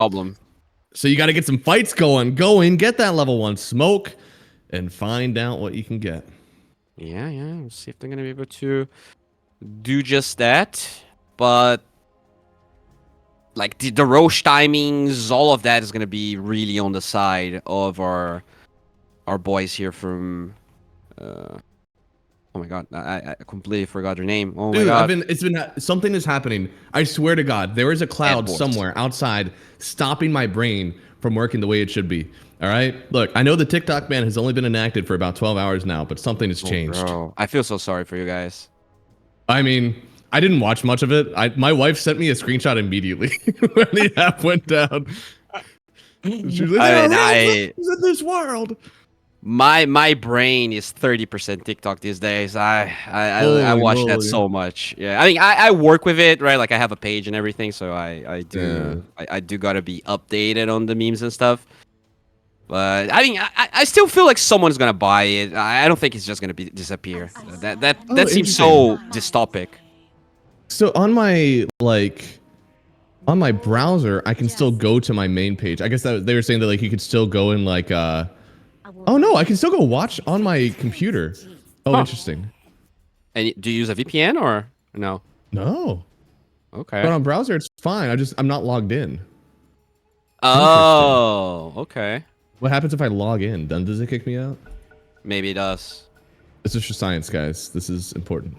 problem. So you got to get some fights going. Go in, get that level 1 smoke, and find out what you can get. Yeah. Let's see if they're gonna be able to do just that. But like the Roche timings, all of that is gonna be really on the side of our boys here from. Oh my god, I completely forgot their name. Oh my god. Dude, something is happening. I swear to God, there is a cloud Sadboys. somewhere outside stopping my brain from working the way it should be. All right? Look, I know the TikTok ban has only been enacted for about 12 hours now, but something has changed. Bro, I feel so sorry for you guys. I mean, I didn't watch much of it. My wife sent me a screenshot immediately when the app went down. She's like, in this world. My brain is 30% TikTok these days. I watch that so much. Yeah, I mean I work with it, right? Like I have a page and everything, so I do gotta be updated on the memes and stuff. But I mean I still feel like someone's gonna buy it. I don't think it's just gonna disappear. That seems so dystopic. So on my browser, I can still go to my main page. I guess that they were saying that like you could still go in like oh no, I can still go watch on my computer. Oh, interesting. And do you use a VPN or no? No. Okay. But on browser, it's fine. I'm not logged in. Oh, okay. What happens if I log in? Then does it kick me out? Maybe it does. This is for science, guys. This is important.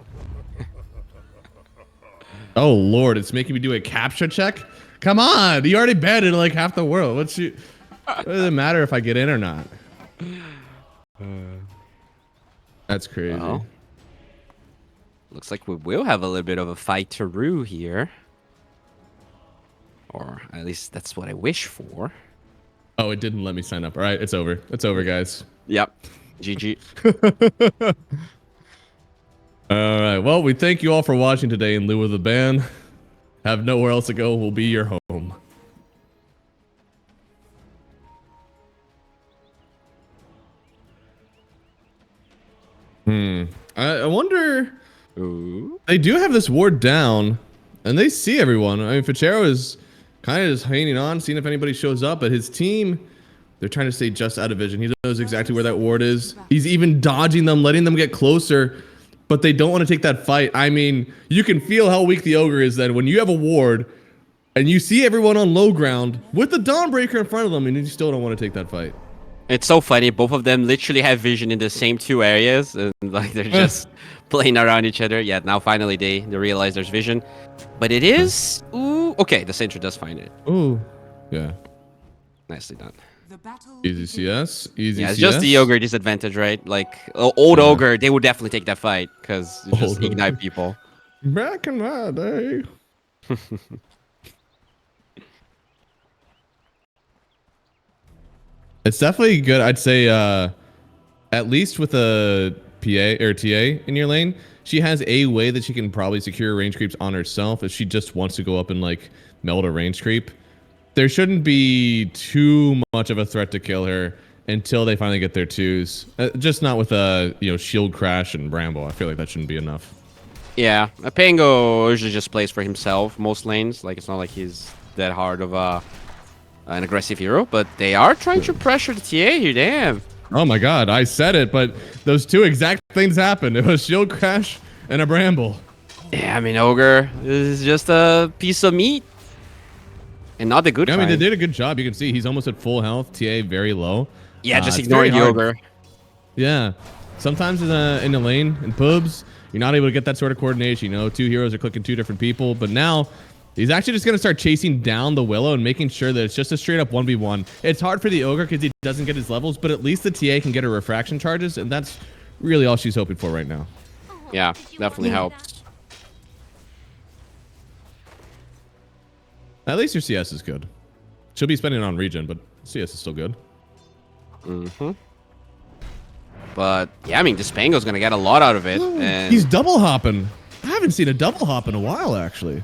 Oh Lord, it's making me do a captcha check. Come on, you already banned like half the world. What does it matter if I get in or not? That's crazy. Well, looks like we will have a little bit of a fight-to-roo here. Or at least that's what I wish for. Oh, it didn't let me sign up. All right, it's over. It's over, guys. Yep. GG. All right. Well, we thank you all for watching today in lieu of the ban. Have nowhere else to go. We'll be your home. I wonder. Ooh. They do have this ward down, and they see everyone. I mean, Fichero is kind of just hanging on, seeing if anybody shows up. But his team, they're trying to stay just out of vision. He knows exactly where that ward is. He's even dodging them, letting them get closer. But they don't want to take that fight. I mean, you can feel how weak the Ogre is then when you have a ward and you see everyone on low ground with the Dawnbreaker in front of them and you still don't want to take that fight. It's so funny. Both of them literally have vision in the same two areas, and like they're just playing around each other. Yeah, now finally they realize there's vision. But it is... Ooh, okay, the Sentry does find it. Ooh, yeah. Nicely done. Easy CS, easy CS. Yeah, it's just the Ogre disadvantage, right? Like, old Ogre, they would definitely take that fight, because you just ignite people. Back in my day. It's definitely good. I'd say, at least with a PA or TA in your lane, she has a way that she can probably secure range creeps on herself if she just wants to go up and like meld a range creep. There shouldn't be too much of a threat to kill her until they finally get their twos. Just not with a shield crash and Bramble. I feel like that shouldn't be enough. Yeah, a Pango usually just plays for himself most lanes. Like it's not like he's that hard of an aggressive hero, but they are trying to pressure the TA here. Damn. Oh my god, I said it, but those two exact things happened. It was shield crash and a Bramble. Yeah, I mean, Ogre is just a piece of meat. And not the good kind. I mean, they did a good job. You can see he's almost at full health. TA very low. Yeah, just ignoring the Ogre. Yeah. Sometimes in a lane, in pubs, you're not able to get that sort of coordination. Two heroes are clicking two different people. But now, he's actually just going to start chasing down the Willow and making sure that it's just a straight up 1v1. It's hard for the Ogre because he doesn't get his levels, but at least the TA can get her refraction charges, and that's really all she's hoping for right now. Yeah, definitely helps. At least your CS is good. She'll be spending it on regen, but CS is still good. Mm-hmm. But, yeah, I mean, Despango's going to get a lot out of it. And he's double hopping. I haven't seen a double hop in a while, actually.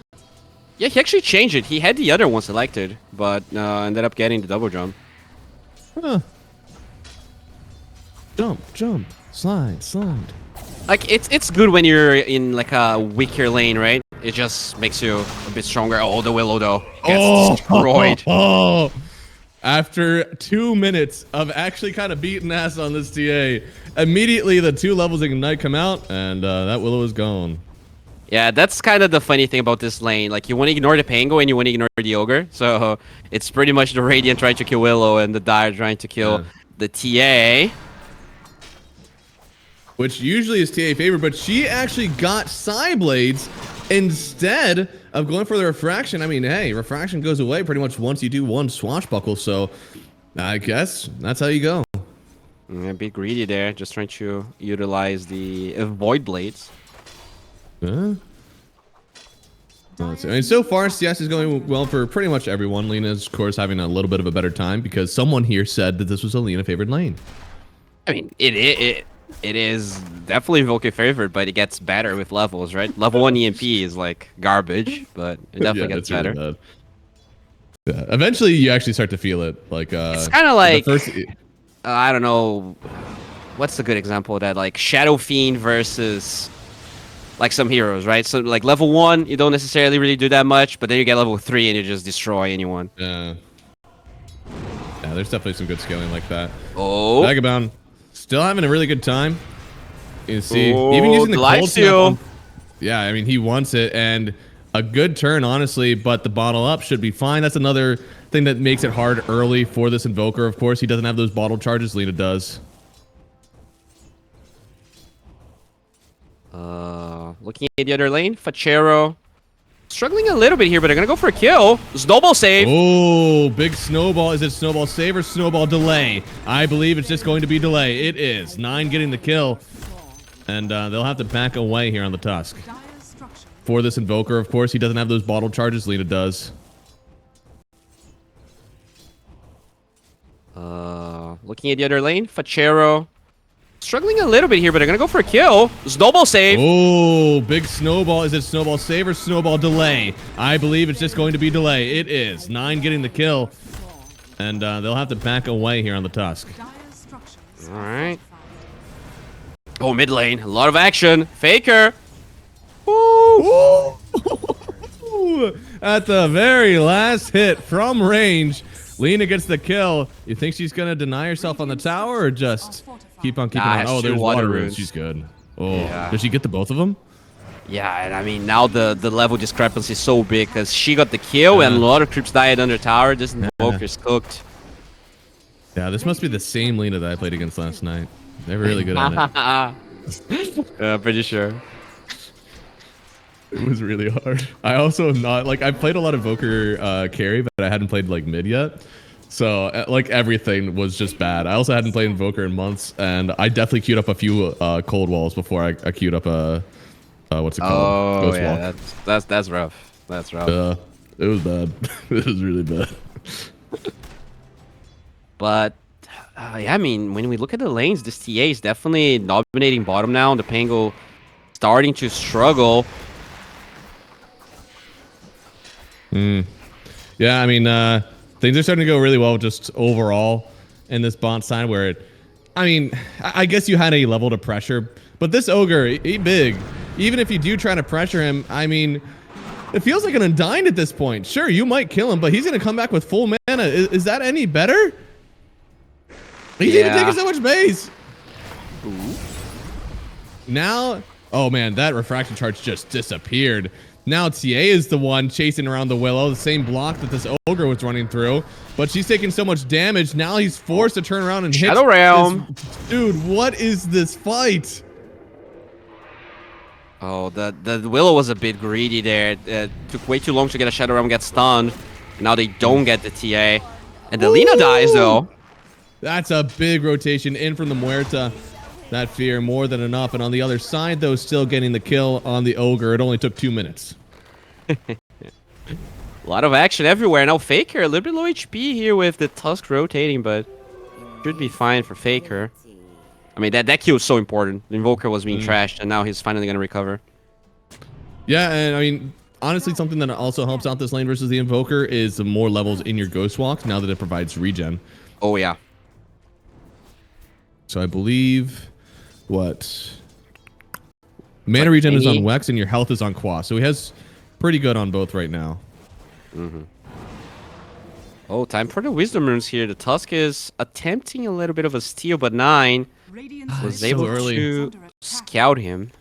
Yeah, he actually changed it. He had the other one selected, but ended up getting the double jump. Huh. Jump, jump, slide, slide. Like it's good when you're in like a weaker lane, right? It just makes you a bit stronger. Oh, the Willow though gets destroyed. Oh, after 2 minutes of actually kind of beating ass on this TA, immediately the 2 levels of Ignite come out, and that Willow is gone. Yeah, that's kind of the funny thing about this lane. Like, you want to ignore the Pango and you want to ignore the Ogre. So it's pretty much the Radiant trying to kill Willow and the Dire trying to kill the TA. Which usually is TA favorite, but she actually got Psyblades instead of going for the Refraction. I mean, hey, Refraction goes away pretty much once you do one Swashbuckle, so I guess that's how you go. A bit greedy there, just trying to utilize the Void Blades. I mean, so far, CS is going well for pretty much everyone. Lena's, of course, having a little bit of a better time because someone here said that this was a Lena favored lane. I mean, it is definitely Invoker favorite, but it gets better with levels, right? Level 1 EMP is like garbage, but it definitely gets better. Really yeah, eventually you actually start to feel it. Like it's kind of like I don't know, what's a good example of that? Like Shadow Fiend versus like some heroes, right? So like level 1, you don't necessarily really do that much, but then you get level 3 and you just destroy anyone. Yeah, there's definitely some good scaling like that. Oh, Vagabond still having a really good time. You see, even using the cold snap. Yeah, I mean, he wants it, and a good turn, honestly, but the bottle up should be fine. That's another thing that makes it hard early for this Invoker. Of course, he doesn't have those bottle charges. Lena does. Looking at the other lane, Fachero struggling a little bit here, but they're gonna go for a kill. Snowball save. Oh, big snowball. Is it snowball save or snowball delay? I believe it's just going to be delay. It is. 9 getting the kill. And they'll have to back away here on the Tusk. For this Invoker, of course, he doesn't have those bottle charges. Lena does. Looking at the other lane, Fachero struggling a little bit here, but they're gonna go for a kill. Snowball save. Oh, big snowball. Is it snowball save or snowball delay? I believe it's just going to be delay. It is. 9 getting the kill. And they'll have to back away here on the Tusk. All right. Oh, mid lane. A lot of action. Faker. Woo! At the very last hit from range, Lena gets the kill. You think she's going to deny herself on the tower or just keep on keeping on? Oh, there's water runes. She's good. Oh, yeah. Did she get the both of them? Yeah, and I mean, now the level discrepancy is so big because she got the kill and a lot of creeps died under tower. This Invoker's cooked. Yeah, this must be the same Lena that I played against last night. They're really good at it. Yeah, pretty sure. It was really hard. I also am not like I played a lot of Invoker carry, but I hadn't played like mid yet. So like everything was just bad. I also hadn't played Invoker in months, and I definitely queued up a few cold walls before I queued up a what's it called? Ghost wall. That's rough. That's rough. It was bad. It was really bad. But yeah, I mean, when we look at the lanes, this TA is definitely dominating bottom now. The Pango starting to struggle. Yeah, I mean, things are starting to go really well just overall in this bot side where I mean, I guess you had a level to pressure, but this Ogre, he big. Even if you do try to pressure him, I mean, it feels like an Undyne at this point. Sure, you might kill him, but he's going to come back with full mana. Is that any better? He's even taking so much base. Ooh. Now, oh man, that refraction charge just disappeared. Now TA is the one chasing around the Willow, the same block that this Ogre was running through. But she's taking so much damage, now he's forced to turn around and hit Shadow Realm. Dude, what is this fight? Oh, the Willow was a bit greedy there. It took way too long to get a Shadow Realm get stunned. Now they don't get the TA. And the Lena dies, though. That's a big rotation in from the Muerta. That fear more than enough. And on the other side, though, still getting the kill on the Ogre. It only took 2 minutes. A lot of action everywhere. Now Faker, a little bit low HP here with the Tusk rotating, but should be fine for Faker. I mean, that kill is so important. The Invoker was being trashed, and now he's finally going to recover. Yeah, and I mean, honestly, something that also helps out this lane versus the Invoker is the more levels in your Ghost Walk now that it provides regen. Oh, yeah. So I believe, what? Mana regen is on Wex, and your health is on Qua. So he has pretty good on both right now. Oh, time for the Wisdom Runes here. The Tusk is attempting a little bit of a steal, but 9 was able to scout him.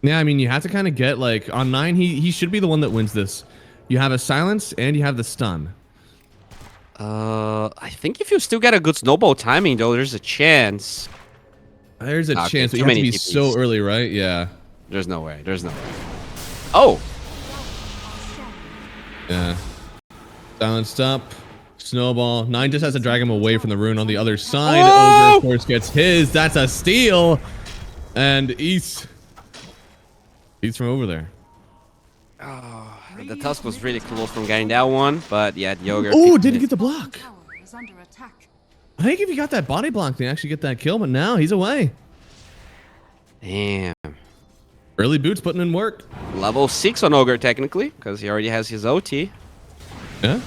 Yeah, I mean, you have to kind of get, like, on 9, he should be the one that wins this. You have a silence, and you have the stun. I think if you still get a good snowball timing, though, there's a chance. There's a chance, but you have to be so early, right? Yeah. There's no way. There's no way. Oh! Yeah. Silenced up. Snowball. 9 just has to drag him away from the rune on the other side. Ogre, of course, gets his. That's a steal. And East from over there. Oh, the Tusk was really close from getting that one, but yeah, the Ogre. Oh, didn't get the block. I think if he got that body block, they actually get that kill, but now he's away. Damn. Early boots putting in work. Level 6 on Ogre, technically, because he already has his OT. Yeah.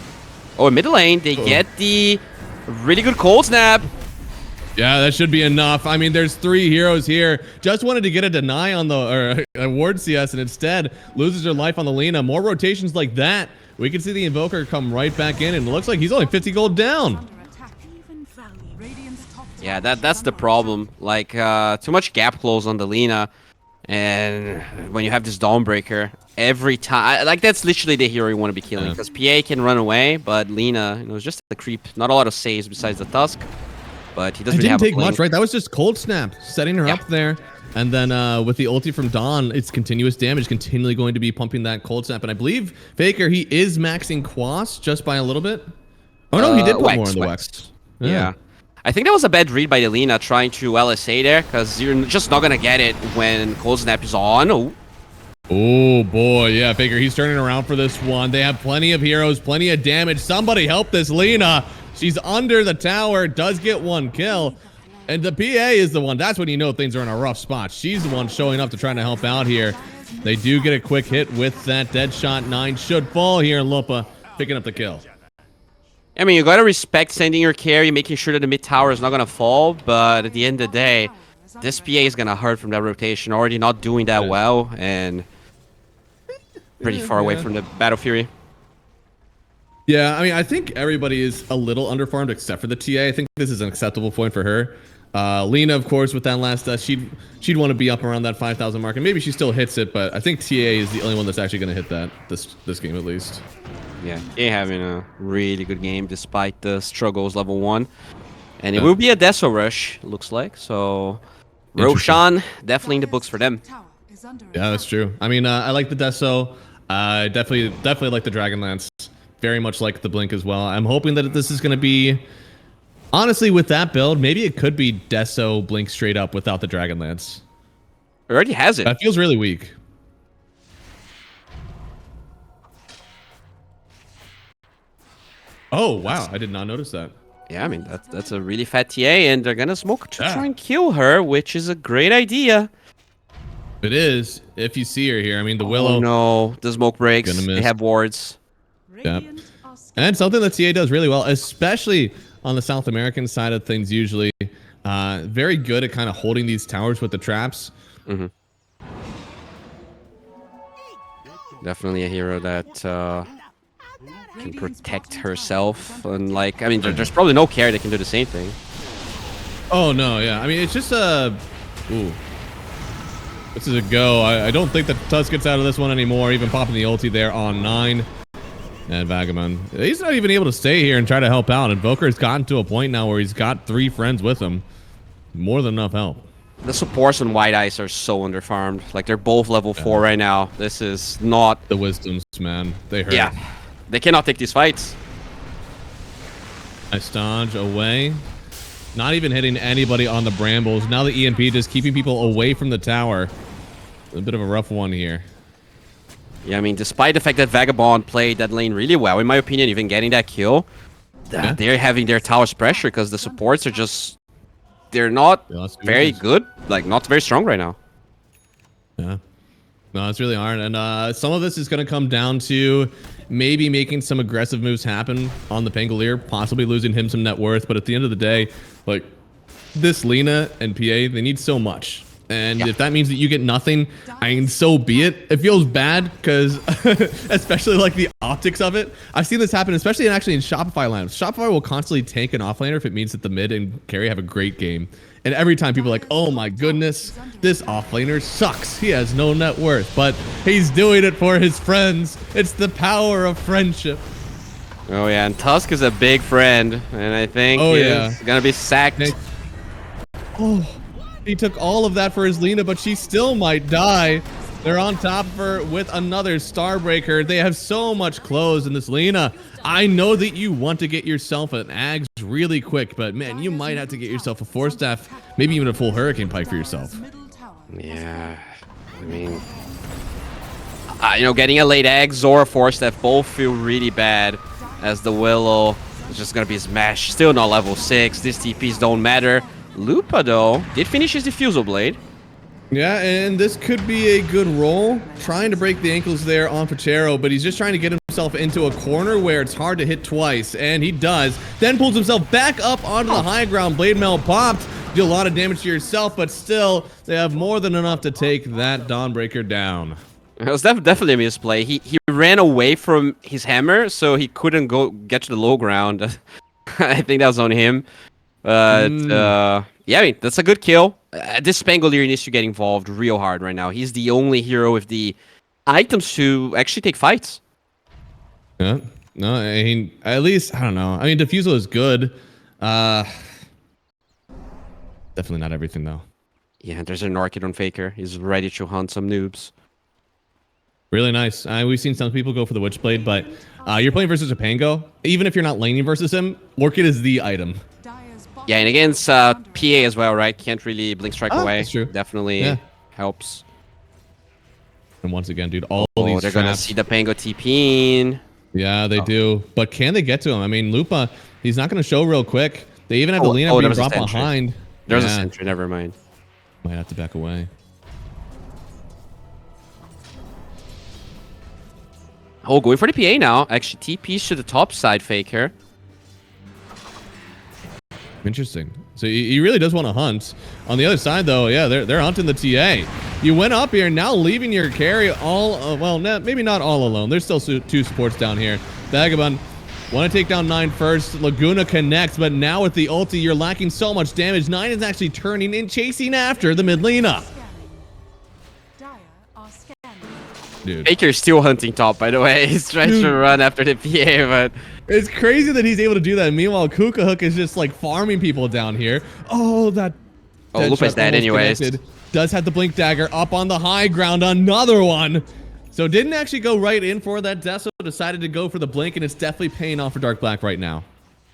Oh, in mid lane, they get the really good cold snap. Yeah, that should be enough. I mean, there's 3 heroes here. Just wanted to get a deny on the ward CS, and instead loses her life on the Lina. More rotations like that. We can see the Invoker come right back in, and it looks like he's only 50 gold down. Yeah, that's the problem. Like, too much gap close on the Lina. And when you have this Dawnbreaker, every time, like, that's literally the hero you want to be killing. Because PA can run away, but Lina, you know, it's just a creep. Not a lot of saves besides the Tusk. But he doesn't really have a blink. Didn't take much, right? That was just cold snap, setting her up there. And then with the ulti from Dawn, it's continuous damage, continually going to be pumping that cold snap. And I believe Faker, he is maxing Quas just by a little bit. Oh no, he did put more on the Wex. Yeah. I think that was a bad read by Elena trying to LSA there, because you're just not gonna get it when cold snap is on. Oh boy, yeah, Faker, he's turning around for this one. They have plenty of heroes, plenty of damage. Somebody help this Lina. She's under the tower, does get 1 kill. And the PA is the one. That's when you know things are in a rough spot. She's the one showing up to try to help out here. They do get a quick hit with that dead shot. 9 should fall here. Lupa picking up the kill. I mean, you gotta respect sending your carry, making sure that the mid tower is not gonna fall. But at the end of the day, this PA is gonna hurt from that rotation. Already not doing that well, and pretty far away from the Battle Fury. Yeah, I mean, I think everybody is a little underfarmed except for the TA. I think this is an acceptable point for her. Lina, of course, with that last she'd want to be up around that 5,000 mark, and maybe she still hits it, but I think TA is the only one that's actually going to hit that this game at least. Yeah, TA having a really good game despite the struggles level 1, and it will be a Deso rush, looks like. So Roshan definitely in the books for them. Yeah, that's true. I mean, I like the Deso. I definitely like the Dragonlance. Very much like the Blink as well. I'm hoping that this is going to be, honestly, with that build, maybe it could be Deso Blink straight up without the Dragonlance. It already has it. That feels really weak. Oh, wow. I did not notice that. Yeah, I mean, that's a really fat TA, and they're going to smoke to try and kill her, which is a great idea. It is, if you see her here. I mean, the Willow. Oh, no. The smoke breaks. They have wards. Yeah. And something that TA does really well, especially on the South American side of things usually. Very good at kind of holding these towers with the traps. Definitely a hero that can protect herself. And, like, I mean, there's probably no carry that can do the same thing. Oh, no, yeah. I mean, it's just a... Ooh. This is a go. I don't think that Tusk gets out of this one anymore, even popping the ulti there on 9. And Vagabond, he's not even able to stay here and try to help out. Invoker's gotten to a point now where he's got 3 friends with him. More than enough help. The supports on Whitelce are so underfarmed. Like, they're both level 4 right now. This is not... The Wisdoms, man. They hurt. Yeah. They cannot take these fights. Nice dodge away. Not even hitting anybody on the Brambles. Now the EMP just keeping people away from the tower. A bit of a rough one here. Yeah, I mean, despite the fact that Vagabond played that lane really well, in my opinion, even getting that kill, they're having their tower's pressure because the supports are just... They're not very good. Like, not very strong right now. Yeah. No, it's really hard. And some of this is going to come down to maybe making some aggressive moves happen on the Pangolier, possibly losing him some net worth. But at the end of the day, like, this Lina and PA, they need so much. And if that means that you get nothing, I mean, so be it. It feels bad because, especially like the optics of it. I've seen this happen, especially actually in Shopify lineups. Shopify will constantly tank an offlaner if it means that the mid and carry have a great game. And every time people are like, oh my goodness, this offlaner sucks. He has no net worth, but he's doing it for his friends. It's the power of friendship. Oh yeah, and Tusk is a big friend, and I think he's gonna be sacked. Oh, he took all of that for his Lina, but she still might die. They're on top of her with another Starbreaker. They have so much clothes in this Lina. I know that you want to get yourself an Ags really quick, but man, you might have to get yourself a 4-staff, maybe even a full Hurricane Pike for yourself. Yeah, I mean, you know, getting a late Ags or a 4-staff both feel really bad, as the Willow is just gonna be smashed. Still not level 6. These TPs don't matter. Lupa, though, did finish his Diffusal Blade. Yeah, and this could be a good roll. Trying to break the ankles there on Pachero, but he's just trying to get himself into a corner where it's hard to hit twice, and he does. Then pulls himself back up onto the high ground. Blade Mail popped. Do a lot of damage to yourself, but still, they have more than enough to take that Dawnbreaker down. It was definitely a misplay. He ran away from his hammer, so he couldn't get to the low ground. I think that was on him. But yeah, I mean, that's a good kill. This Spangolier needs to get involved real hard right now. He's the only hero with the items to actually take fights. Yeah, no, I mean, at least, I don't know. I mean, Diffusal is good. Definitely not everything, though. Yeah, there's an Orchid on Faker. He's ready to hunt some noobs. Really nice. We've seen some people go for the Witchblade, but you're playing versus a Pango. Even if you're not laning versus him, Orchid is the item. Yeah, and against PA as well, right? Can't really Blink Strike away. That's true. Definitely helps. And once again, dude, all these they're going to see the Pango TP in. Yeah, they do. But can they get to him? I mean, Lupa, he's not going to show real quick. They even have the Lina being brought behind. There's a sentry, never mind. Might have to back away. Oh, going for the PA now. Actually, TPs to the top side, Faker. Interesting. So he really does want to hunt. On the other side, though, yeah, they're hunting the TA. You went up here, now leaving your carry all, well, maybe not all alone. There's still two supports down here. Vagabond, want to take down 9 first. Laguna connects, but now with the ulti, you're lacking so much damage. 9 is actually turning and chasing after the mid Lina. Dude. Faker's still hunting top, by the way. He's trying to run after the PA, but it's crazy that he's able to do that. Meanwhile, Kukahook is just like farming people down here. Oh, Lupa's dead anyways. Connected. Does have the Blink Dagger up on the high ground. Another one. So didn't actually go right in for that Deso. Decided to go for the Blink, and it's definitely paying off for Dark Black right now.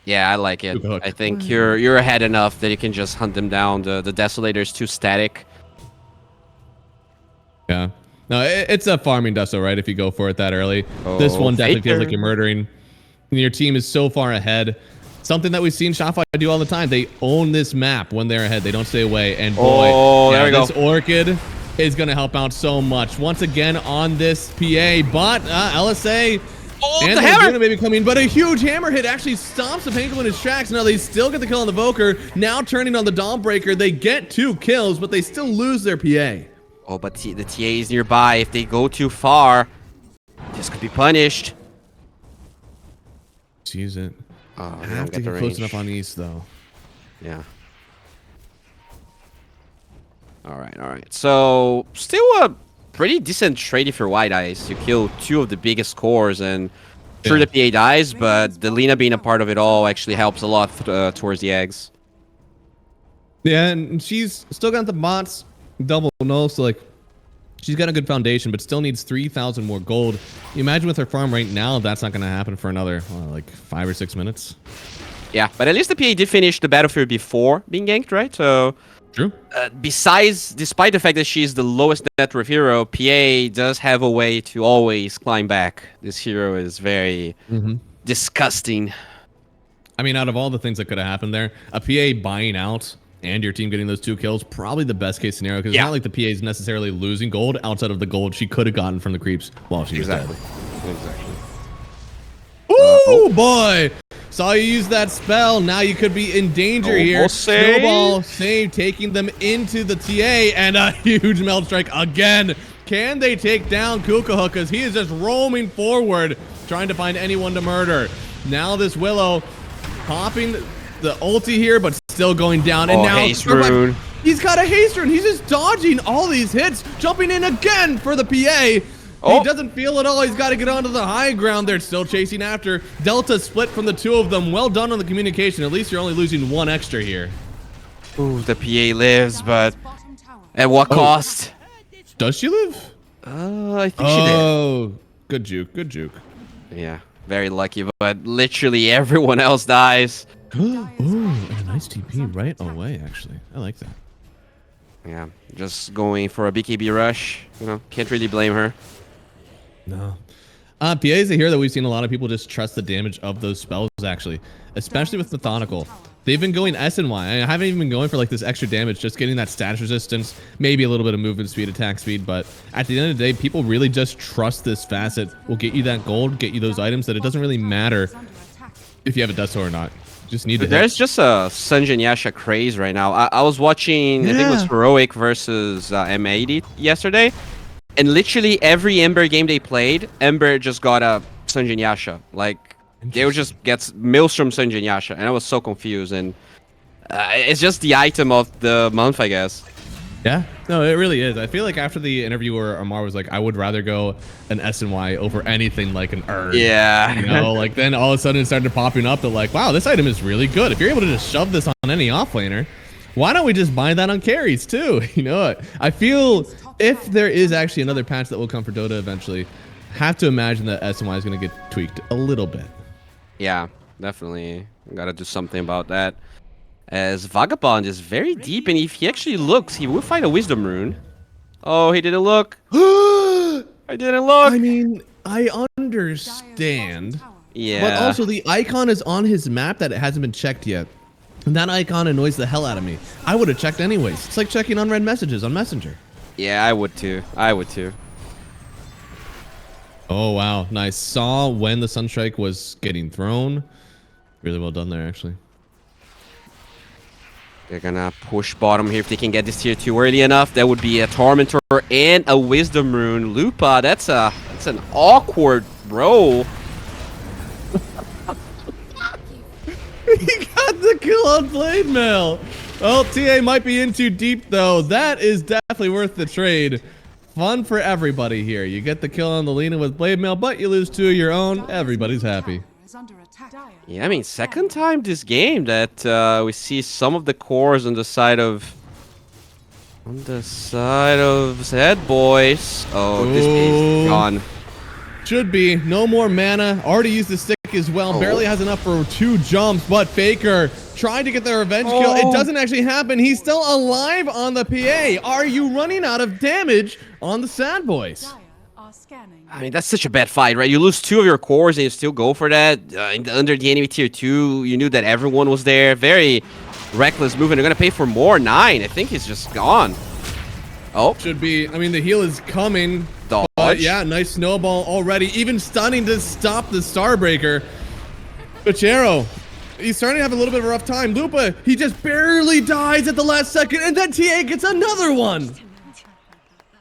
Yeah, I like it. I think you're ahead enough that you can just hunt them down. The Desolator is too static. Yeah. No, it's a farming Deso, right? If you go for it that early. This one definitely feels like you're murdering. Your team is so far ahead. Something that we've seen Shopify do all the time. They own this map when they're ahead. They don't stay away. And boy, there we go. This Orchid is going to help out so much. Once again on this PA, but LSA and the hammer maybe coming, but a huge hammer hit actually stops the Pango in his tracks. Now they still get the kill on the Voker. Now turning on the Dawnbreaker. They get 2 kills, but they still lose their PA. Oh, but the TA is nearby. If they go too far, this could be punished. Jeez, it. Oh, I have to get close enough on East, though. Yeah. All right. So, still a pretty decent trade if you're Whitelce. You kill 2 of the biggest cores, and sure the PA dies, but the Lina being a part of it all actually helps a lot towards the eggs. Yeah, and she's still got the bots. Double no, so like she's got a good foundation, but still needs 3,000 more gold. You imagine with her farm right now, that's not going to happen for another like 5 or 6 minutes. Yeah, but at least the PA did finish the battlefield before being ganked, right? So true. Despite the fact that she's the lowest net worth hero, PA does have a way to always climb back. This hero is very disgusting. I mean, out of all the things that could have happened there, a PA buying out and your team getting those 2 kills, probably the best case scenario, because it's not like the PA is necessarily losing gold outside of the gold she could have gotten from the creeps while she was dead. Exactly. Ooh, boy! Saw you use that spell. Now you could be in danger here. Save. Snowball save, taking them into the TA, and a huge melt strike again. Can they take down Kukahuk, because he is just roaming forward, trying to find anyone to murder. Now this Willow popping the ulti here, but still going down. And now haste rune. He's got a haste rune. He's just dodging all these hits, jumping in again for the PA. He doesn't feel it all. He's got to get onto the high ground. They're still chasing after. Delta split from the two of them. Well done on the communication. At least you're only losing one extra here. Ooh, the PA lives, but at what cost? Does she live? I think she did. Oh, good juke. Good juke. Yeah, very lucky, but literally everyone else dies. Oh, and a nice TP right away, actually. I like that. Yeah, just going for a BKB rush. You know, can't really blame her. No. PA is a hero that we've seen a lot of people just trust the damage of those spells, actually. Especially with Methodical. They've been going S and Y. I haven't even been going for like this extra damage, just getting that status resistance, maybe a little bit of movement speed, attack speed, but at the end of the day, people really just trust this facet. Will get you that gold, get you those items, that it doesn't really matter if you have a Death Sword or not. Just need to There's just a Sanjin Yasha craze right now. I was watching, I think it was Heroic versus M80 yesterday, and literally every Ember game they played, Ember just got a Sanjin Yasha. Like, they would just get Maelstrom Sanjin Yasha, and I was so confused. And it's just the item of the month, I guess. Yeah, no, it really is. I feel like after the interview where Amar was like, I would rather go an S and Y over anything like an Urn. Yeah. You know, like then all of a sudden it started popping up that like, wow, this item is really good. If you're able to just shove this on any offlaner, why don't we just buy that on carries too? You know what? I feel if there is actually another patch that will come for Dota eventually, have to imagine that S and Y is going to get tweaked a little bit. Yeah, definitely. Gotta do something about that. As Vagabond is very deep, and if he actually looks, he will find a Wisdom Rune. Oh, he didn't look. I didn't look. I mean, I understand. Yeah. But also, the icon is on his map that it hasn't been checked yet. And that icon annoys the hell out of me. I would have checked anyways. It's like checking unread messages on Messenger. Yeah, I would too. I would too. Oh, wow. Nice. Saw when the Sunstrike was getting thrown. Really well done there, actually. They're gonna push bottom here if they can get this tier 2 early enough. That would be a Tormentor and a Wisdom Rune. Lupa, that's an awkward roll. He got the kill on Blade Mail. Well, TA might be in too deep, though. That is definitely worth the trade. Fun for everybody here. You get the kill on the Lina with Blade Mail, but you lose 2 of your own. Everybody's happy. Yeah, I mean, second time this game that we see some of the cores on the side of Sadboys. Oh, this base is gone. Should be. No more mana. Already used the stick as well. Barely has enough for 2 jumps, but Faker trying to get the revenge kill. It doesn't actually happen. He's still alive on the PA. Are you running out of damage on the Sadboys? I mean, that's such a bad fight, right? You lose 2 of your cores and you still go for that. Under the enemy tier 2, you knew that everyone was there. Very reckless move, and they're going to pay for more. 9, I think he's just gone. Oh. Should be. I mean, the heal is coming. Dodge. Yeah, nice snowball already. Even stunning to stop the Starbreaker. Pachero, he's starting to have a little bit of a rough time. Lupa, he just barely dies at the last second, and then TA gets another one.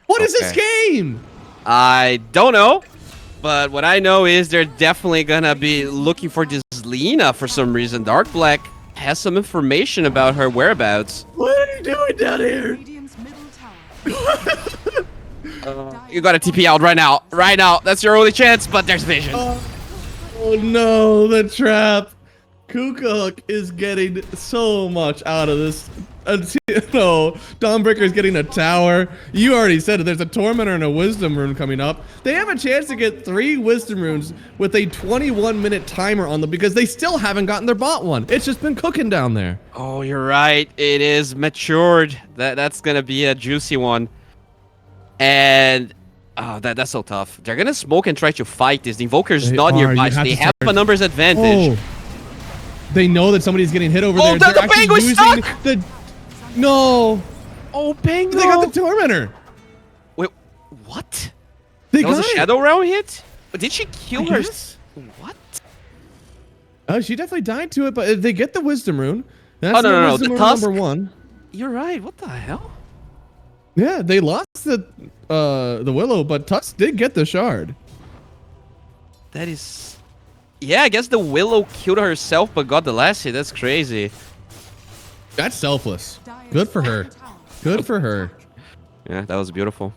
What is this game? I don't know, but what I know is they're definitely gonna be looking for this Lina for some reason. Dark Black has some information about her whereabouts. What are you doing down here? You gotta TP out right now. Right now. That's your only chance, but there's vision. Oh no, the trap. Kukahuk is getting so much out of this. No, Dawnbreaker is getting a tower. You already said it. There's a Tormentor and a Wisdom Rune coming up. They have a chance to get 3 Wisdom Runes with a 21-minute timer on them because they still haven't gotten their bot one. It's just been cooking down there. Oh, you're right. It is matured. That's gonna be a juicy one. And that's so tough. They're gonna smoke and try to fight this. The Invoker's not nearby, so they have a numbers advantage. Oh. They know that somebody's getting hit over there. The Penguin's stuck! No. Oh, Penguin. They got the Tormentor. Wait, what? They that was a got Shadow Realm hit? Did she kill her? What? Oh, she definitely died to it, but they get the wisdom rune. That's Oh, no. wisdom The rune tusk. number 1. You're right. What the hell? Yeah, they lost the willow, but Tusk did get the shard. That is... Yeah, I guess the willow killed herself, but got the last hit. That's crazy. That's selfless. Good for her. Good for her. Yeah, that was beautiful.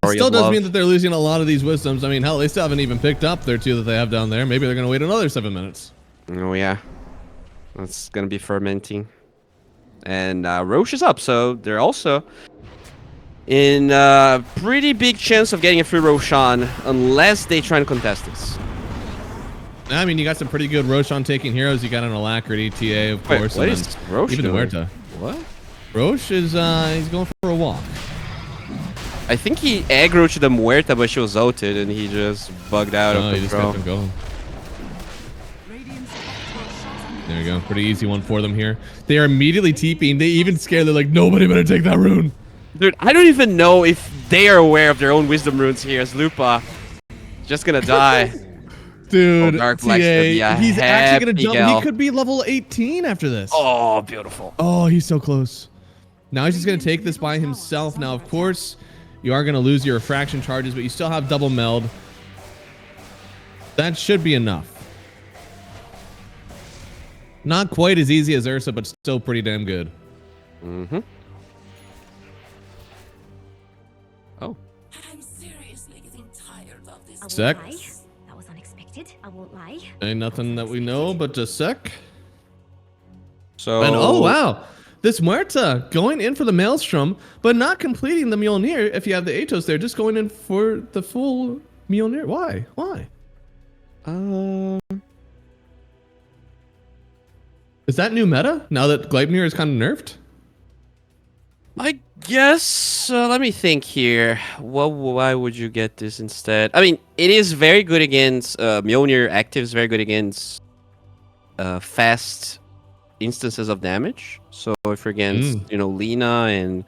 Still does mean that they're losing a lot of these wisdoms. I mean, hell, they still haven't even picked up their 2 that they have down there. Maybe they're going to wait another 7 minutes. Oh, yeah. That's going to be fermenting. And Roche is up, so they're also in a pretty big chance of getting a free Roshan unless they try and contest this. I mean, you got some pretty good Roshan taking heroes. You got an Alacrity, TA, of course. What is Roche even doing? Huerta. What? Roche is he's going for a walk. I think he aggroed to the Muerta, but she was ulted, and he just bugged out of he just kept him going. There you go. Pretty easy one for them here. They are immediately TPing. They even scared. They're like, nobody better take that rune. Dude, I don't even know if they are aware of their own wisdom runes here, as Lupa just gonna die. Dude, Dark TA, he's actually gonna jump. gal. He could be level 18 after this. Oh, beautiful. Oh, he's so close. Now he's just gonna take this by himself. Now, of course, you are gonna lose your refraction charges, but you still have double meld. That should be enough. Not quite as easy as Ursa, but still pretty damn good. Mm-hmm. Oh. I'm seriously getting tired of this. Sec. That was unexpected. I won't lie. Ain't nothing that we know, but just sec. So. And oh wow, this Muerta going in for the Maelstrom, but not completing the Mjolnir. If you have the Atos there, just going in for the full Mjolnir. Why? Why? Is that new meta now that Gleipnir is kind of nerfed? I guess. Let me think here. Why would you get this instead? I mean, it is very good against Mjolnir. Active is very good against fast instances of damage. So if you're against Lina and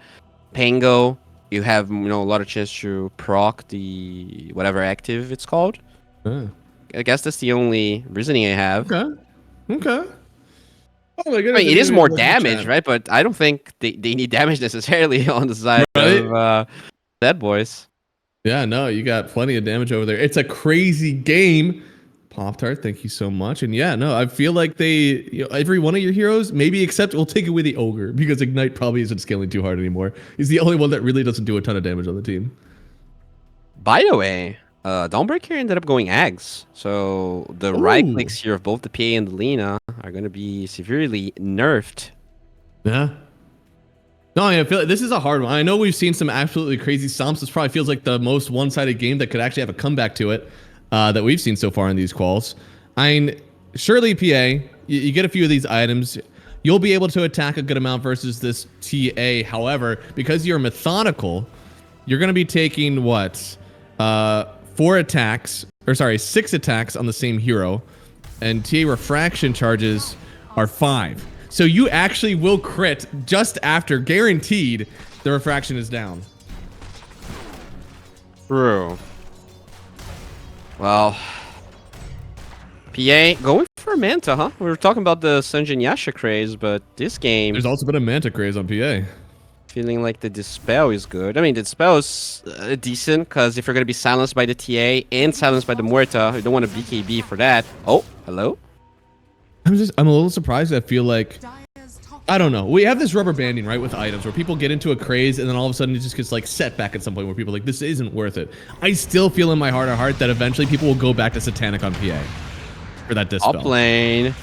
Pango, you have a lot of chance to proc the whatever active it's called. I guess that's the only reasoning I have. Okay. Okay. Oh my goodness. I mean, it is more damage, right? But I don't think they need damage necessarily on the side of Sadboys. Yeah, no, you got plenty of damage over there. It's a crazy game. Pop-Tart, thank you so much. And yeah, no, I feel like they, every one of your heroes, maybe except we'll take away the Ogre because Ignite probably isn't scaling too hard anymore. He's the only one that really doesn't do a ton of damage on the team. By the way, Dawnbreak here ended up going Ags. So the right clicks here of both the PA and the Lina are going to be severely nerfed. Yeah. No, I feel like this is a hard one. I know we've seen some absolutely crazy stomps. This probably feels like the most one-sided game that could actually have a comeback to it that we've seen so far in these quals. I mean, surely PA, you get a few of these items. You'll be able to attack a good amount versus this TA. However, because you're methodical, you're going to be taking what? 6 attacks on the same hero, and TA refraction charges are 5. So you actually will crit just after, guaranteed, the refraction is down. True. Well, PA going for a Manta, huh? We were talking about the Sunjin Yasha craze, but this game... There's also been a Manta craze on PA. Feeling like the Dispel is good. I mean, the Dispel is decent, because if you're going to be silenced by the TA and silenced by the Muerta, you don't want a BKB for that. Oh, hello? I'm a little surprised. I feel like, I don't know. We have this rubber banding, right, with items where people get into a craze and then all of a sudden it just gets like set back at some point where people are like, this isn't worth it. I still feel in my heart of heart that eventually people will go back to Satanic on PA for that Dispel. Up lane.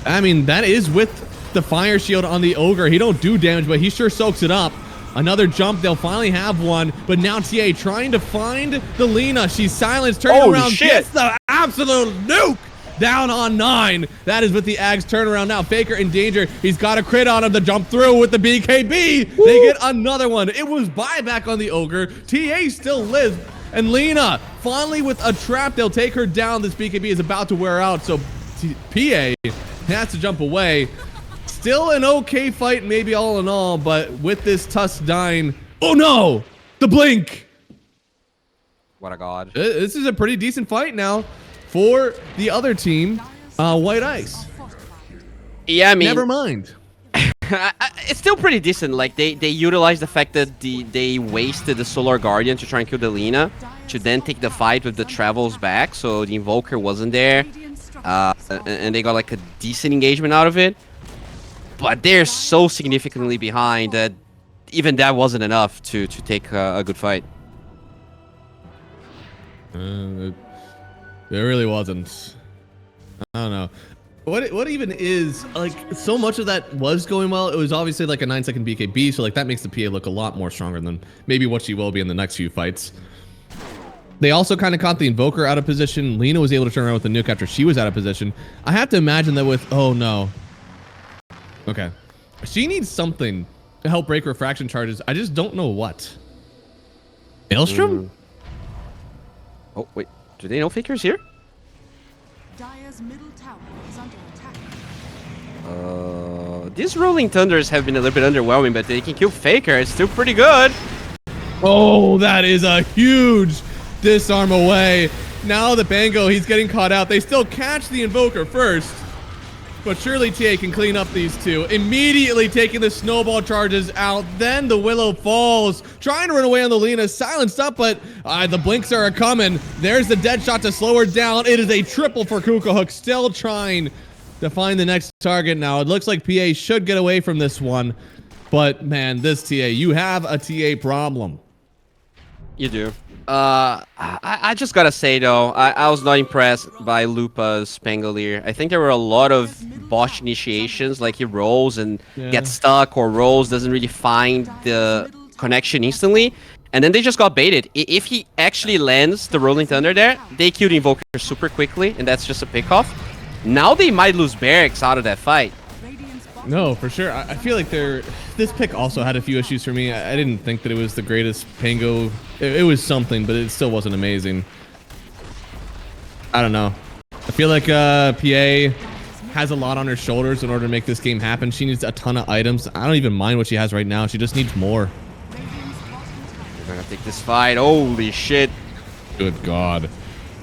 I mean, that is with the Fire Shield on the Ogre. He don't do damage, but he sure soaks it up. Another jump. They'll finally have one, but now TA trying to find the Lina. She's silenced, turning around, gets the absolute nuke. Down on 9. That is with the Ags turnaround now. Faker in danger. He's got a crit on him to jump through with the BKB. Woo! They get another one. It was buyback on the Ogre. TA still lives. And Lina finally with a trap. They'll take her down. This BKB is about to wear out. So PA has to jump away. Still an okay fight, maybe all in all. But with this Tusk dying. Oh no! The blink! What a god. This is a pretty decent fight now for the other team, Whitelce. Yeah, I mean, Never mind. it's still pretty decent. Like they utilized the fact that they wasted the Solar Guardian to try and kill the Lina, to then take the fight with the Travels back, so the Invoker wasn't there, and they got like a decent engagement out of it. But they're so significantly behind that even that wasn't enough to take a good fight. It really wasn't. I don't know. What even is, like, so much of that was going well. It was obviously like a 9-second BKB, so like that makes the PA look a lot more stronger than maybe what she will be in the next few fights. They also kind of caught the Invoker out of position. Lina was able to turn around with the nuke after she was out of position. I have to imagine that with, oh no. Okay. She needs something to help break refraction charges. I just don't know what. Maelstrom? Oh, wait. Do they know Faker's here? Dire's middle tower is under attack. These Rolling Thunders have been a little bit underwhelming, but they can kill Faker. It's still pretty good. Oh, that is a huge disarm away. Now the Bango, he's getting caught out. They still catch the Invoker first, but surely TA can clean up these two. Immediately taking the snowball charges out. Then the Willow falls, trying to run away on the Lina. Silenced up, but the blinks are coming. There's the dead shot to slow her down. It is a triple for Kukahook, still trying to find the next target now. It looks like PA should get away from this one, but man, this TA, you have a TA problem. You do. I just gotta say though, I was not impressed by Lupa's Pangolier. I think there were a lot of botch initiations, like he rolls and gets stuck, or rolls, doesn't really find the connection instantly, and then they just got baited. If he actually lands the Rolling Thunder there, they kill the Invoker super quickly, and that's just a pickoff. Now they might lose barracks out of that fight. No, for sure. I feel like this pick also had a few issues for me. I didn't think that it was the greatest Pango. It was something, but it still wasn't amazing. I don't know. I feel like PA has a lot on her shoulders in order to make this game happen. She needs a ton of items. I don't even mind what she has right now. She just needs more. We're gonna take this fight. Holy shit. Good God.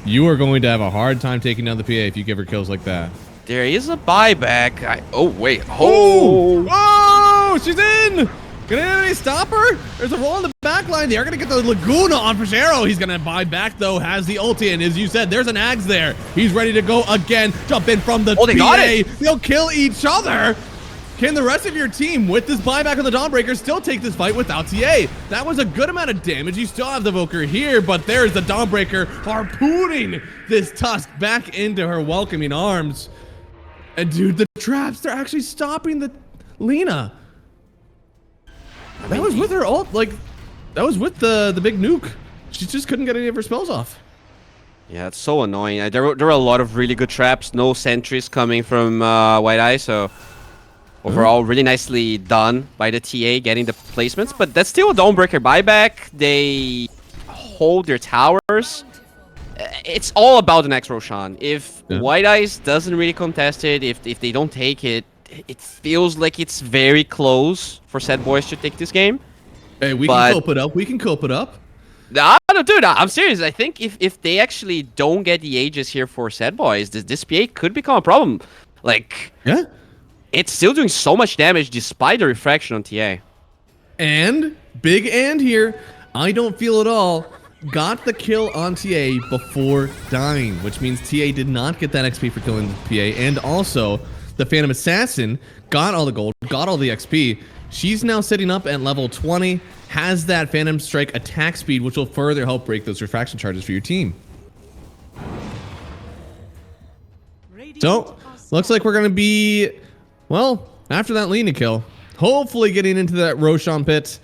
You are going to have a hard time taking down the PA if you give her kills like that. There is a buyback. Oh, wait. Oh! Oh! She's in! Can anybody stop her? There's a roll on the back line. They are going to get the Laguna on Pajero. He's going to buy back, though, has the ulti. And as you said, there's an Ags there. He's ready to go again. Jump in from the they got it. They'll kill each other. Can the rest of your team, with this buyback on the Dawnbreaker, still take this fight without TA? That was a good amount of damage. You still have the Evoker here, but there's the Dawnbreaker harpooning this Tusk back into her welcoming arms. And dude, the traps, they're actually stopping the Lina. That was with her ult, like, that was with the big nuke. She just couldn't get any of her spells off. Yeah, it's so annoying. There were a lot of really good traps. No sentries coming from Whitelce, so overall, really nicely done by the TA getting the placements. But that's still a Dawnbreaker buyback. They hold their towers. It's all about the next Roshan. If Whitelce doesn't really contest it, if they don't take it, it feels like it's very close for Sadboys to take this game. Hey, we can cope it up. We can cope it up. No, dude, I'm serious. I think if they actually don't get the Aegis here for Sadboys, this PA could become a problem. Like, yeah, it's still doing so much damage despite the refraction on TA. And, big and here, I don't feel at all, got the kill on TA before dying, which means TA did not get that XP for killing the PA, and also, the Phantom Assassin got all the gold, got all the XP. She's now sitting up at level 20, has that Phantom Strike attack speed, which will further help break those refraction charges for your team. So, looks like we're going to be, well, after that Lina kill, hopefully getting into that Roshan pit.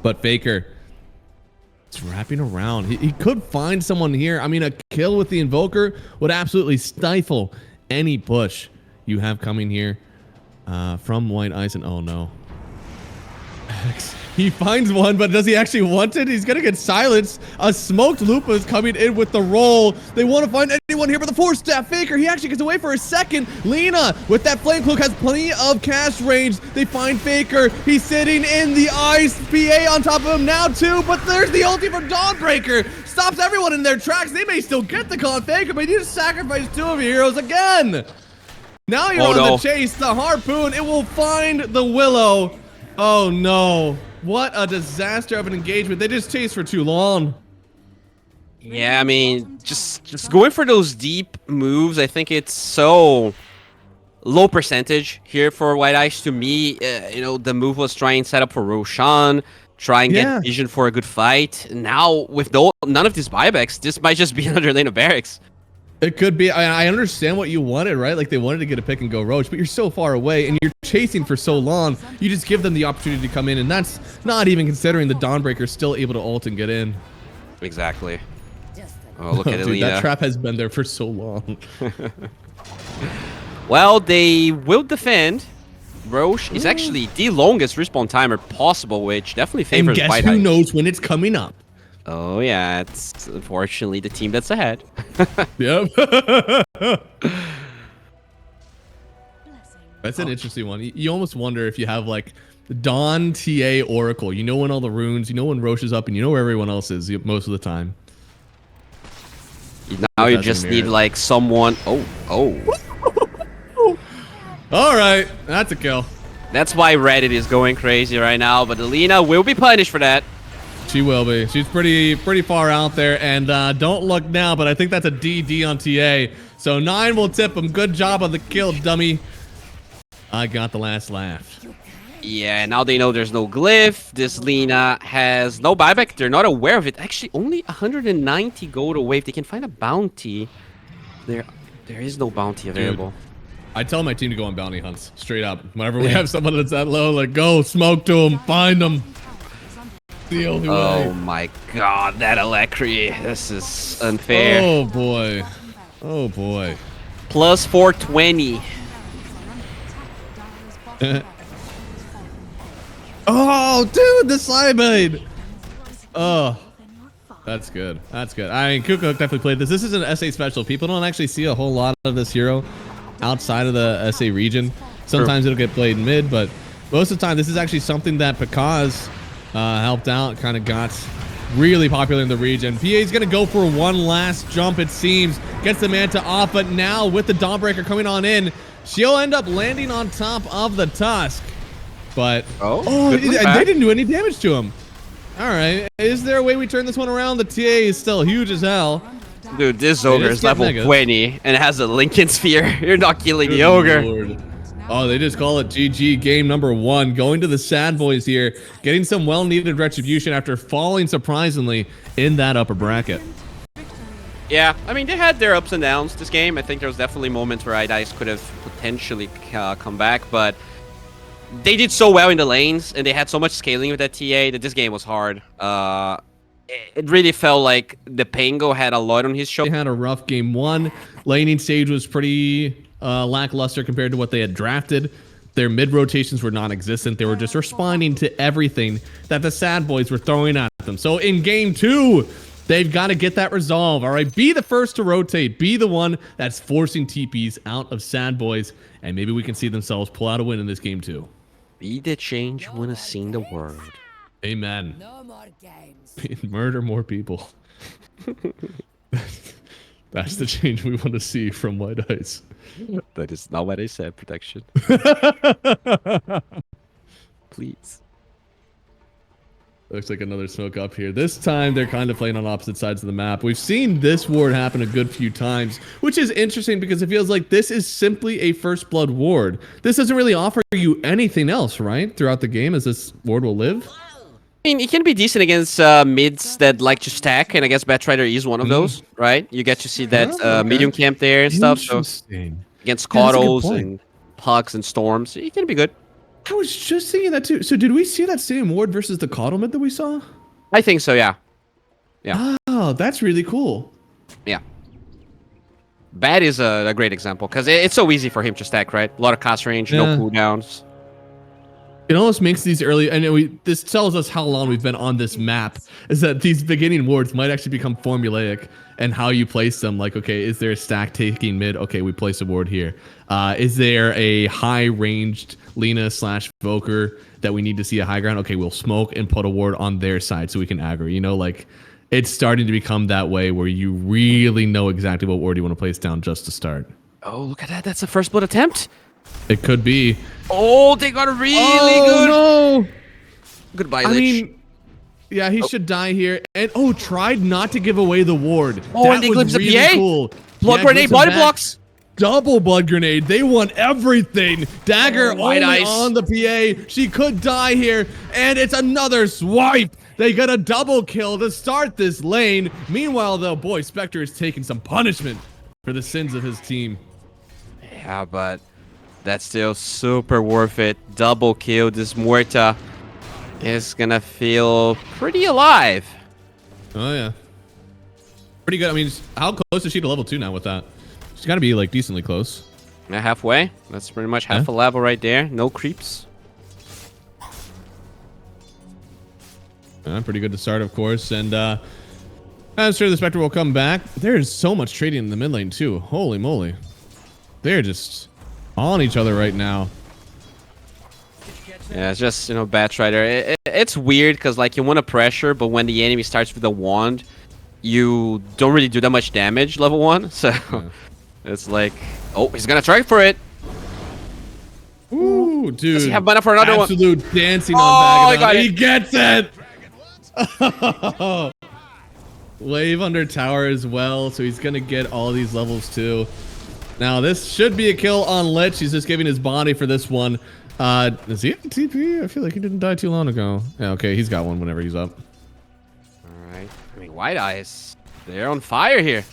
But Faker, it's wrapping around. He could find someone here. I mean, a kill with the Invoker would absolutely stifle any push you have coming here from Whitelce. And oh no. He finds one, but does he actually want it? He's gonna get silenced. A smoked Lupa is coming in with the roll. They want to find anyone here, but the 4-staff Faker, he actually gets away for a second. Lina, with that flame cloak, has plenty of cast range. They find Faker. He's sitting in the ice. PA on top of him now too, but there's the ulti from Dawnbreaker. stops everyone in their tracks. They may still get the call faker, but you just sacrifice 2 of your heroes again. Now you're on the chase. The harpoon, it will find the Willow. Oh no. What a disaster of an engagement. They just chased for too long. Yeah, I mean, just going for those deep moves, I think it's so low percentage here for Whitelce. To me, you know, the move was try and set up for Roshan, try and get vision for a good fight. Now, with none of these buybacks, this might just be another lane of barracks. It could be. I understand what you wanted, right? Like, they wanted to get a pick and go Roach, but you're so far away and you're chasing for so long. You just give them the opportunity to come in, and that's not even considering the Dawnbreaker still able to ult and get in. Exactly. Oh, look at Dude, Elena. that trap has been there for so long. Well, they will defend. Roche is actually the longest respawn timer possible, which definitely favors And guess Whitelce. who knows when it's coming up? Oh, yeah. It's unfortunately the team that's ahead. Yep. That's an interesting one. You almost wonder if you have, like, Dawn, TA, Oracle. You know when all the runes, you know when Roche is up, and you know where everyone else is most of the time. Now you just need, like, someone... Oh. All right. That's a kill. That's why Reddit is going crazy right now, but Alina will be punished for that. She will be. She's pretty far out there, and don't look now, but I think that's a DD on TA. So 9 will tip him. Good job on the kill, dummy. I got the last laugh. Yeah, now they know there's no glyph. This Lina has no buyback. They're not aware of it. Actually, only 190 gold away. If they can find a bounty, there is no bounty available. Dude, I tell my team to go on bounty hunts, straight up. Whenever we have someone that's that low, like, go, smoke to them, find them. The only way. Oh my god, that Electri. This is unfair. Oh boy. Oh boy. Plus 420. Oh, dude, the Cybide. Oh, that's good. That's good. I mean, Kukoc definitely played this. This is an SA special. People don't actually see a whole lot of this hero outside of the SA region. Sometimes it'll get played mid, but most of the time, this is actually something that Pakaz helped out, kind of got really popular in the region. PA is going to go for one last jump, it seems. Gets the Manta off, but now with the Dawnbreaker coming on in, she'll end up landing on top of the Tusk. But, they didn't do any damage to him. All right. Is there a way we turn this one around? The TA is still huge as hell. Dude, this ogre is level 20 and has a Lincoln Sphere. You're not killing the ogre. Lord. Oh, they just call it GG game number 1. Going to the Sadboys here. Getting some well-needed retribution after falling surprisingly in that upper bracket. Yeah, I mean, they had their ups and downs this game. I think there was definitely moments where Whitelce could have potentially come back, but they did so well in the lanes, and they had so much scaling with that TA that this game was hard. It really felt like the Pango had a lot on his shoulder. They had a rough game 1. Laning stage was pretty lackluster compared to what they had drafted. Their mid rotations were non-existent. They were just responding to everything that the Sadboys were throwing at them. So in game 2, they've got to get that resolve. All right, be the first to rotate. Be the one that's forcing TPs out of Sadboys, and maybe we can see themselves pull out a win in this game 2. Be the change when I've seen the world. Amen. No more games. Murder more people. That's the change we want to see from Whitelce. That is not what I said, protection. Please. Looks like another smoke up here. This time, they're kind of playing on opposite sides of the map. We've seen this ward happen a good few times, which is interesting because it feels like this is simply a first blood ward. This doesn't really offer you anything else, right? Throughout the game as this ward will live. I mean, it can be decent against mids that like to stack, and I guess Batrider is one of those, right? You get to see that medium camp there and stuff. So against Coddles and Pucks and Storms, it can be good. I was just thinking that too. So did we see that same ward versus the Coddle mid that we saw? I think so, yeah. Yeah. Oh, that's really cool. Yeah. Bad is a great example because it's so easy for him to stack, right? A lot of cast range, no cooldowns. It almost makes these early, and this tells us how long we've been on this map, is that these beginning wards might actually become formulaic and how you place them. Like, okay, is there a stack taking mid? Okay, we place a ward here. Is there a high ranged Lina / Voker that we need to see a high ground? Okay, we'll smoke and put a ward on their side so we can aggro. You know, like, it's starting to become that way where you really know exactly what ward you want to place down just to start. Oh, look at that. That's the first blood attempt. It could be. Oh, they got a really good. No. Goodbye, I Lich. mean, yeah, he should die here. And tried not to give away the ward. Oh, that and they was glimpsed the really PA. cool. Blood grenade, glimpse of body that. blocks. Double blood grenade. They want everything. Dagger White only ice. on the PA. She could die here. And it's another swipe. They get a double kill to start this lane. Meanwhile, though, boy, Spectre is taking some punishment for the sins of his team. Yeah, but that's still super worth it. Double kill. This Muerta is gonna feel pretty alive. Oh, yeah. Pretty good. I mean, how close is she to level 2 now with that? She's got to be, like, decently close. Yeah, halfway. That's pretty much half a level right there. No creeps. Pretty good to start, of course. And I'm sure the Spectre will come back. There's so much trading in the mid lane, too. Holy moly. They're just on each other right now. Yeah, it's just, bad strider. It's weird because, like, you want to pressure, but when the enemy starts with the wand, you don't really do that much damage level 1. So it's like, oh, he's going to try for it. Ooh, dude. Does he have mana for another one? Absolute dancing Oh, on I got He it. gets it. Wave under tower as well, so he's going to get all these levels, too. Now, this should be a kill on Lich. He's just giving his body for this one. Does he have a TP? I feel like he didn't die too long ago. Yeah, okay, he's got one whenever he's up. All right. I mean, White Eyes, they're on fire here.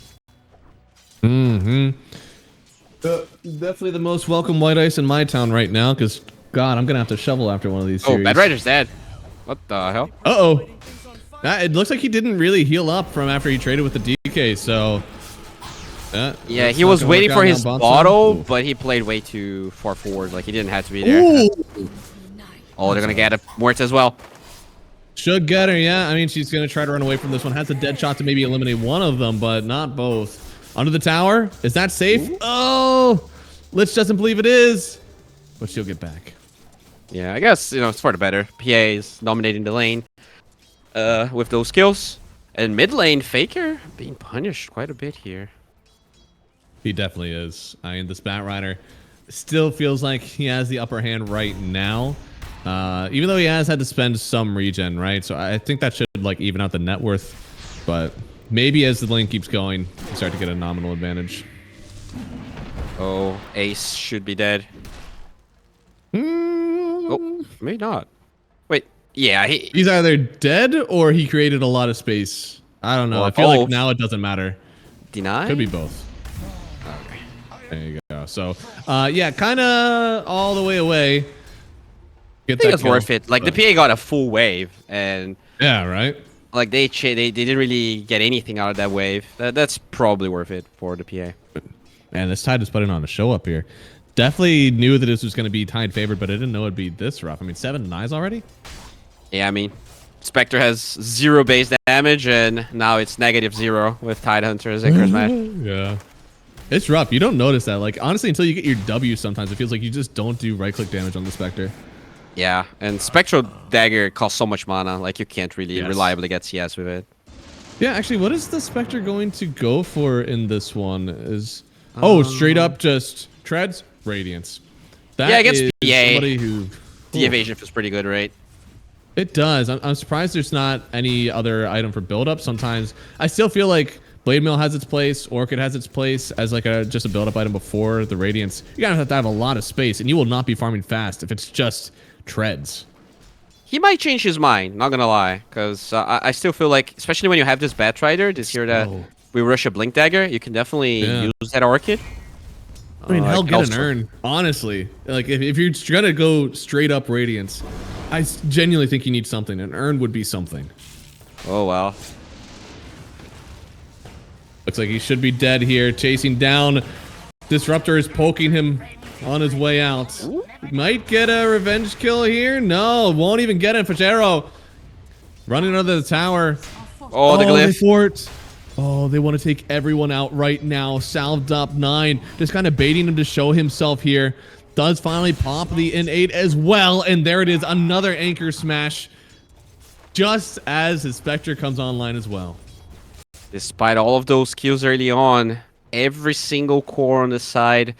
Mm-hmm. Definitely the most welcome White Ice in my town right now, because, God, I'm going to have to shovel after one of these series. Oh, Bad Rider's dead. What the hell? Uh-oh. It looks like he didn't really heal up from after he traded with the DK, so... Yeah, he was waiting for his bottle, but he played way too far forward. Like, he didn't have to be there. Ooh. Oh, they're going to get a Muerta as well. Should get her, yeah. I mean, she's going to try to run away from this one. Has a dead shot to maybe eliminate one of them, but not both. Under the tower. Is that safe? Ooh. Oh! Lich doesn't believe it is, but she'll get back. Yeah, I guess, it's for the better. PA is dominating the lane with those kills. And mid lane, Faker being punished quite a bit here. He definitely is. I mean, this Bat Rider still feels like he has the upper hand right now. Even though he has had to spend some regen, right? So I think that should, like, even out the net worth. But maybe as the lane keeps going, you start to get a nominal advantage. Oh, Ace should be dead. Oh, maybe not. Wait, yeah, he's either dead or he created a lot of space. I don't know. I feel like now it doesn't matter. Deny? Could be both. There you go. So, yeah, kind of all the way away. I think it's worth it. Like, the PA got a full wave, and yeah, right. Like they didn't really get anything out of that wave. That's probably worth it for the PA. Man, this Tide is putting on a show up here. Definitely knew that this was going to be Tide favored, but I didn't know it'd be this rough. I mean, 7 denies already. Yeah, I mean, Spectre has 0 base damage, and now it's -0 with Tide Hunter as Icarus match. Yeah. It's rough. You don't notice that. Like, honestly, until you get your W, sometimes it feels like you just don't do right-click damage on the Spectre. Yeah, and Spectral Dagger costs so much mana, like you can't really reliably get CS with it. Yeah, actually, what is the Spectre going to go for in this one? Straight up just treads, Radiance. That yeah, against is PA, somebody who... the evasion feels pretty good, right? It does. I'm surprised there's not any other item for build-up. Sometimes I still feel like Blade Mail has its place, Orchid has its place as like just a build-up item before the Radiance. You're gonna have to have a lot of space, and you will not be farming fast if it's just treads. He might change his mind, not gonna lie, because I still feel like, especially when you have this Bat Rider, this here that we rush a Blink Dagger, you can definitely use that Orchid. I mean, hell, get an Urn, honestly. Like, if you're gonna go straight up Radiance, I genuinely think you need something. An Urn would be something. Oh, well. Looks like he should be dead here, chasing down. Disruptor is poking him on his way out. Might get a revenge kill here. No, won't even get it. Pajero running under the tower. Oh, the glyph. Fort. Oh, they want to take everyone out right now. Salved up 9. Just kind of baiting him to show himself here. Does finally pop the N8 as well. And there it is. Another anchor smash. Just as his Spectre comes online as well. Despite all of those kills early on, every single core on the side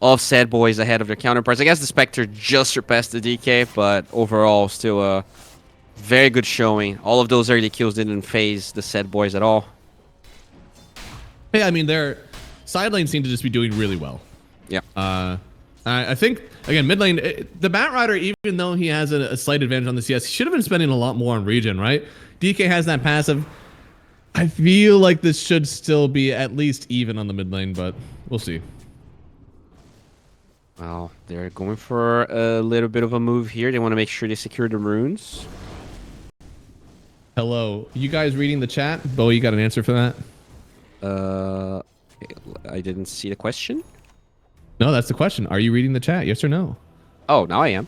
of Sadboys ahead of their counterparts. I guess the Spectre just surpassed the DK, but overall still a very good showing. All of those early kills didn't phase the Sadboys at all. Yeah, I mean, their side lane seem to just be doing really well. Yeah. I think, again, mid lane, the Batrider, even though he has a slight advantage on the CS, he should have been spending a lot more on regen, right? DK has that passive. I feel like this should still be at least even on the mid lane, but we'll see. Well, they're going for a little bit of a move here. They want to make sure they secure the runes. Hello. You guys reading the chat? Bo, you got an answer for that? I didn't see the question. No, that's the question. Are you reading the chat? Yes or no? Oh, now I am.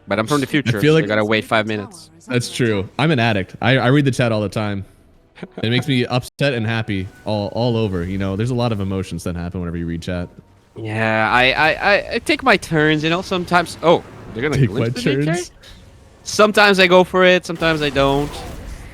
But I'm from the future. I feel like I gotta wait 5 minutes. That's true. I'm an addict. I read the chat all the time. It makes me upset and happy all over. You know, there's a lot of emotions that happen whenever you read chat. Yeah, I take my turns. You know, sometimes. Oh, they're gonna Take my glimpse the DK? turns. Sometimes I go for it. Sometimes I don't.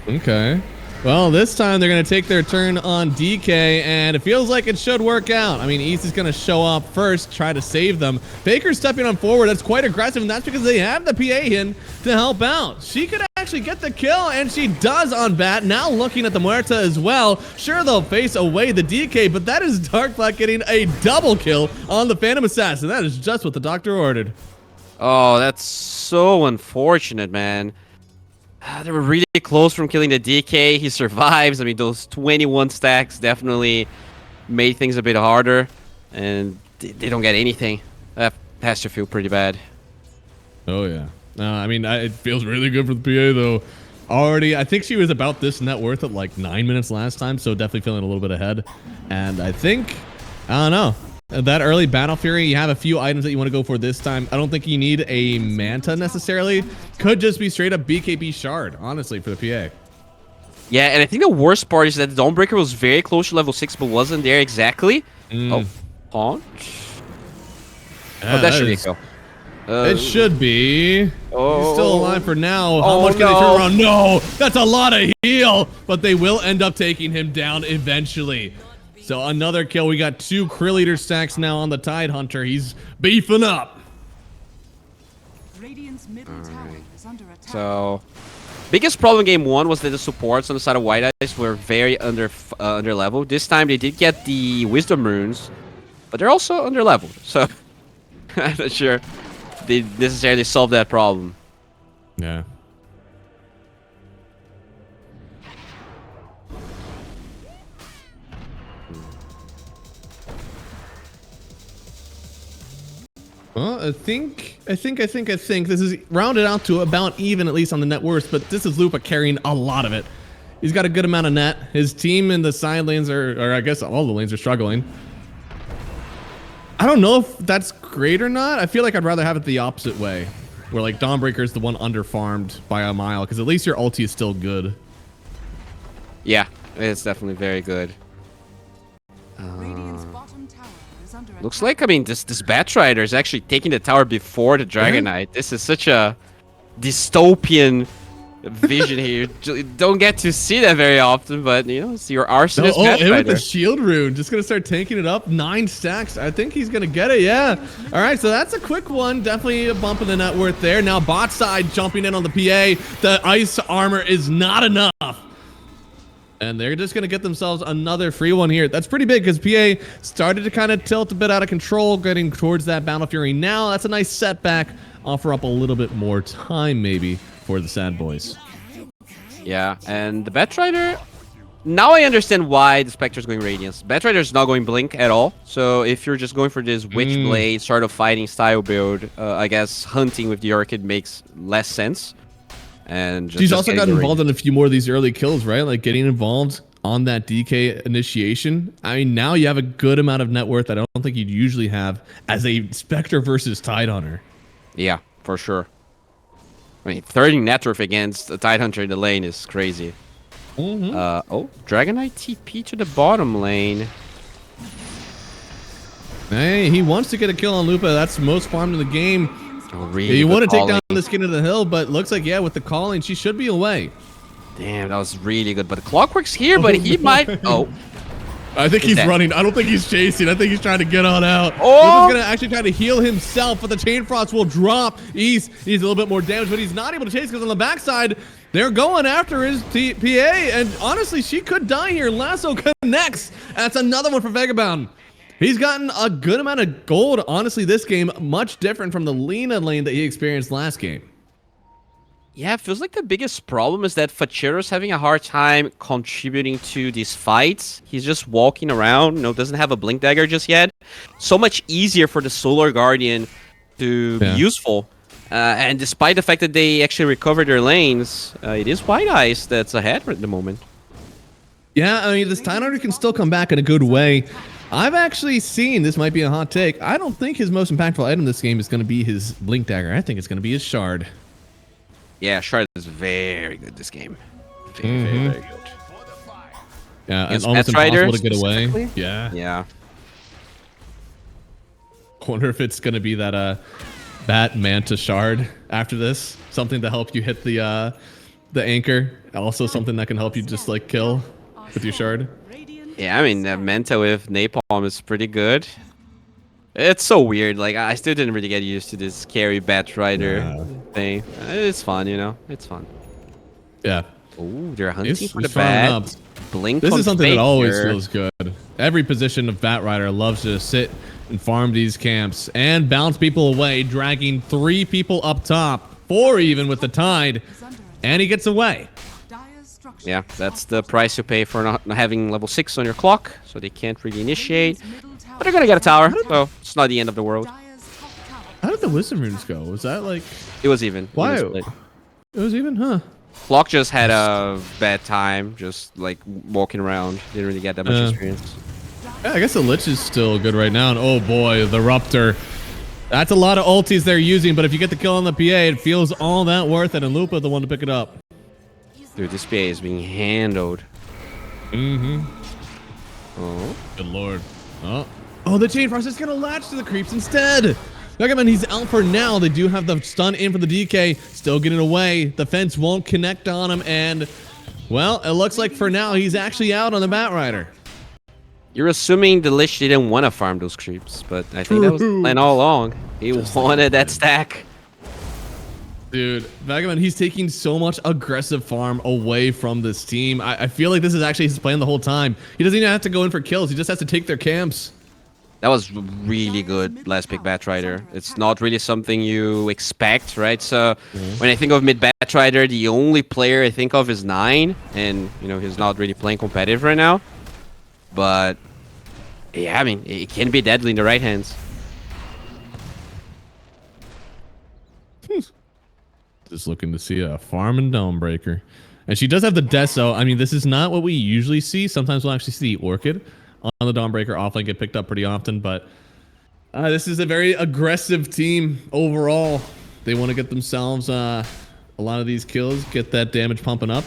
Okay. Well, this time they're going to take their turn on DK, and it feels like it should work out. I mean, East is going to show up first, try to save them. Baker's stepping on forward. That's quite aggressive, and that's because they have the PA in to help out. She could actually get the kill, and she does on Bat. Now looking at the Muerta as well. Sure, they'll face away the DK, but that is Darkblack getting a double kill on the Phantom Assassin. That is just what the doctor ordered. Oh, that's so unfortunate, man. They were really close from killing the DK. He survives. I mean, those 21 stacks definitely made things a bit harder. And they don't get anything. That has to feel pretty bad. Oh, yeah. I mean, it feels really good for the PA, though. Already, I think she was about this net worth at like 9 minutes last time, so definitely feeling a little bit ahead. And I think, I don't know. That early Battle Fury, you have a few items that you want to go for this time. I don't think you need a Manta necessarily. Could just be straight up BKB Shard, honestly, for the PA. Yeah, and I think the worst part is that the Dawnbreaker was very close to level 6, but wasn't there exactly. Oh, punch. Yeah, that should be a kill. It should be. Oh, He's still alive for now. How oh, much can they no. turn around? No, that's a lot of heal, but they will end up taking him down eventually. So another kill. We got 2 Krill Eater stacks now on the Tide Hunter. He's beefing up. Radiant's middle tower is under attack. So, biggest problem game 1 was that the supports on the side of Whitelce were very under level. This time they did get the Wisdom runes, but they're also under leveled. So, I'm not sure they necessarily solved that problem. Yeah. Well, I think this is rounded out to about even, at least on the net worth, but this is Lupa carrying a lot of it. He's got a good amount of net. His team in the side lanes or I guess all the lanes are struggling. I don't know if that's great or not. I feel like I'd rather have it the opposite way, where like Dawnbreaker is the one under-farmed by a mile, because at least your ulti is still good. Yeah, it's definitely very good. Radiant's bottom tower is under Looks attack. like, I mean, this Batrider is actually taking the tower before the Dragon Knight. This is such a dystopian vision here. You don't get to see that very often, but, you know, it's your Arsonist and with the Batrider. shield rune, just going to start tanking it up. 9 stacks. I think he's going to get it, yeah. All right, so that's a quick one. Definitely a bump in the net worth there. Now bot side jumping in on the PA. The ice armor is not enough. And they're just going to get themselves another free one here. That's pretty big because PA started to kind of tilt a bit out of control, getting towards that Battle Fury now. That's a nice setback. Offer up a little bit more time maybe for the Sadboys. Yeah, and the Batrider... Now I understand why the Spectre's going Radiance. Batrider's not going Blink at all. So if you're just going for this Witchblade sort of fighting style build, I guess hunting with the Orchid makes less sense. And She's also gotten involved in a few more of these early kills, right? Like getting involved on that DK initiation. I mean, now you have a good amount of net worth I don't think you'd usually have as a Spectre versus Tide Hunter. Yeah, for sure. I mean, 30 net worth against a Tide Hunter in the lane is crazy. Oh, Dragon Knight TP to the bottom lane. Hey, he wants to get a kill on Lupa. That's most farmed in the game. Oh, really Yeah, you want to take calling. down the skin of the hill, but looks like, yeah, with the calling, she should be away. Damn, that was really good. But the Clockwork's here, but he might. Oh. I think he's running. I don't think he's chasing. I think he's trying to get on out. Oh! He's going to actually try to heal himself, but the Chain Frost will drop. He's a little bit more damage, but he's not able to chase because on the backside, they're going after his PA, and honestly, she could die here. Lasso connects. That's another one for Vagabond. He's gotten a good amount of gold. Honestly, this game, much different from the Lina lane that he experienced last game. Yeah, it feels like the biggest problem is that Fachero's having a hard time contributing to these fights. He's just walking around, doesn't have a Blink Dagger just yet. So much easier for the Solar Guardian to be useful. And despite the fact that they actually recovered their lanes, it is Whitelce that's ahead at the moment. Yeah, I mean, this Time can still come back in a good way. I've actually seen, this might be a hot take, I don't think his most impactful item this game is going to be his Blink Dagger. I think it's going to be his Shard. Yeah, Shard is very good this game. Very good. Yeah, and Against almost Batrider impossible to get away. Yeah. Yeah. Wonder if it's going to be that Bat Manta Shard after this. Something to help you hit the anchor. Also something that can help you just like kill with your Shard. Yeah, I mean, Manta with Napalm is pretty good. It's so weird. Like, I still didn't really get used to this carry Batrider thing. It's fun, It's fun. Yeah. Ooh, they're hunting for the farming bat. Blink This on is something that always Faker. feels good. Every position of Batrider loves to sit and farm these camps and bounce people away, dragging 3 people up top, 4 even with the Tide, and he gets away. Yeah, that's the price you pay for not having level 6 on your clock, so they can't really initiate. But they're gonna get a tower, so it's not the end of the world. How did the Wisdom Runes go? Was that like... It was even. Why? Even split. It was even, huh? Clock just had a bad time, just like walking around. Didn't really get that much experience. Yeah, I guess the Lich is still good right now. And oh boy, the Ruptor. That's a lot of ultis they're using, but if you get the kill on the PA, it feels all that worth it. And Lupa the one to pick it up. Dude, this PA is being handled. Mm-hmm. Oh. Good lord. Oh, the Chain Frost is going to latch to the creeps instead. Megaman, he's out for now. They do have the stun in for the DK. Still getting away. The fence won't connect on him. And, well, it looks like for now he's actually out on the Batrider. You're assuming the Lich didn't want to farm those creeps, but I think that was the plan all along. He wanted that stack. Dude, Vagabond, he's taking so much aggressive farm away from this team. I feel like this is actually his plan the whole time. He doesn't even have to go in for kills. He just has to take their camps. That was really good last pick Batrider. It's not really something you expect, right? So when I think of mid Batrider, the only player I think of is 9, and he's not really playing competitive right now. But yeah, I mean, it can be deadly in the right hands. Just looking to see a farm and Dawnbreaker. And she does have the Deso. I mean, this is not what we usually see. Sometimes we'll actually see the Orchid on the Dawnbreaker offlane get picked up pretty often, but this is a very aggressive team overall. They want to get themselves a lot of these kills, get that damage pumping up.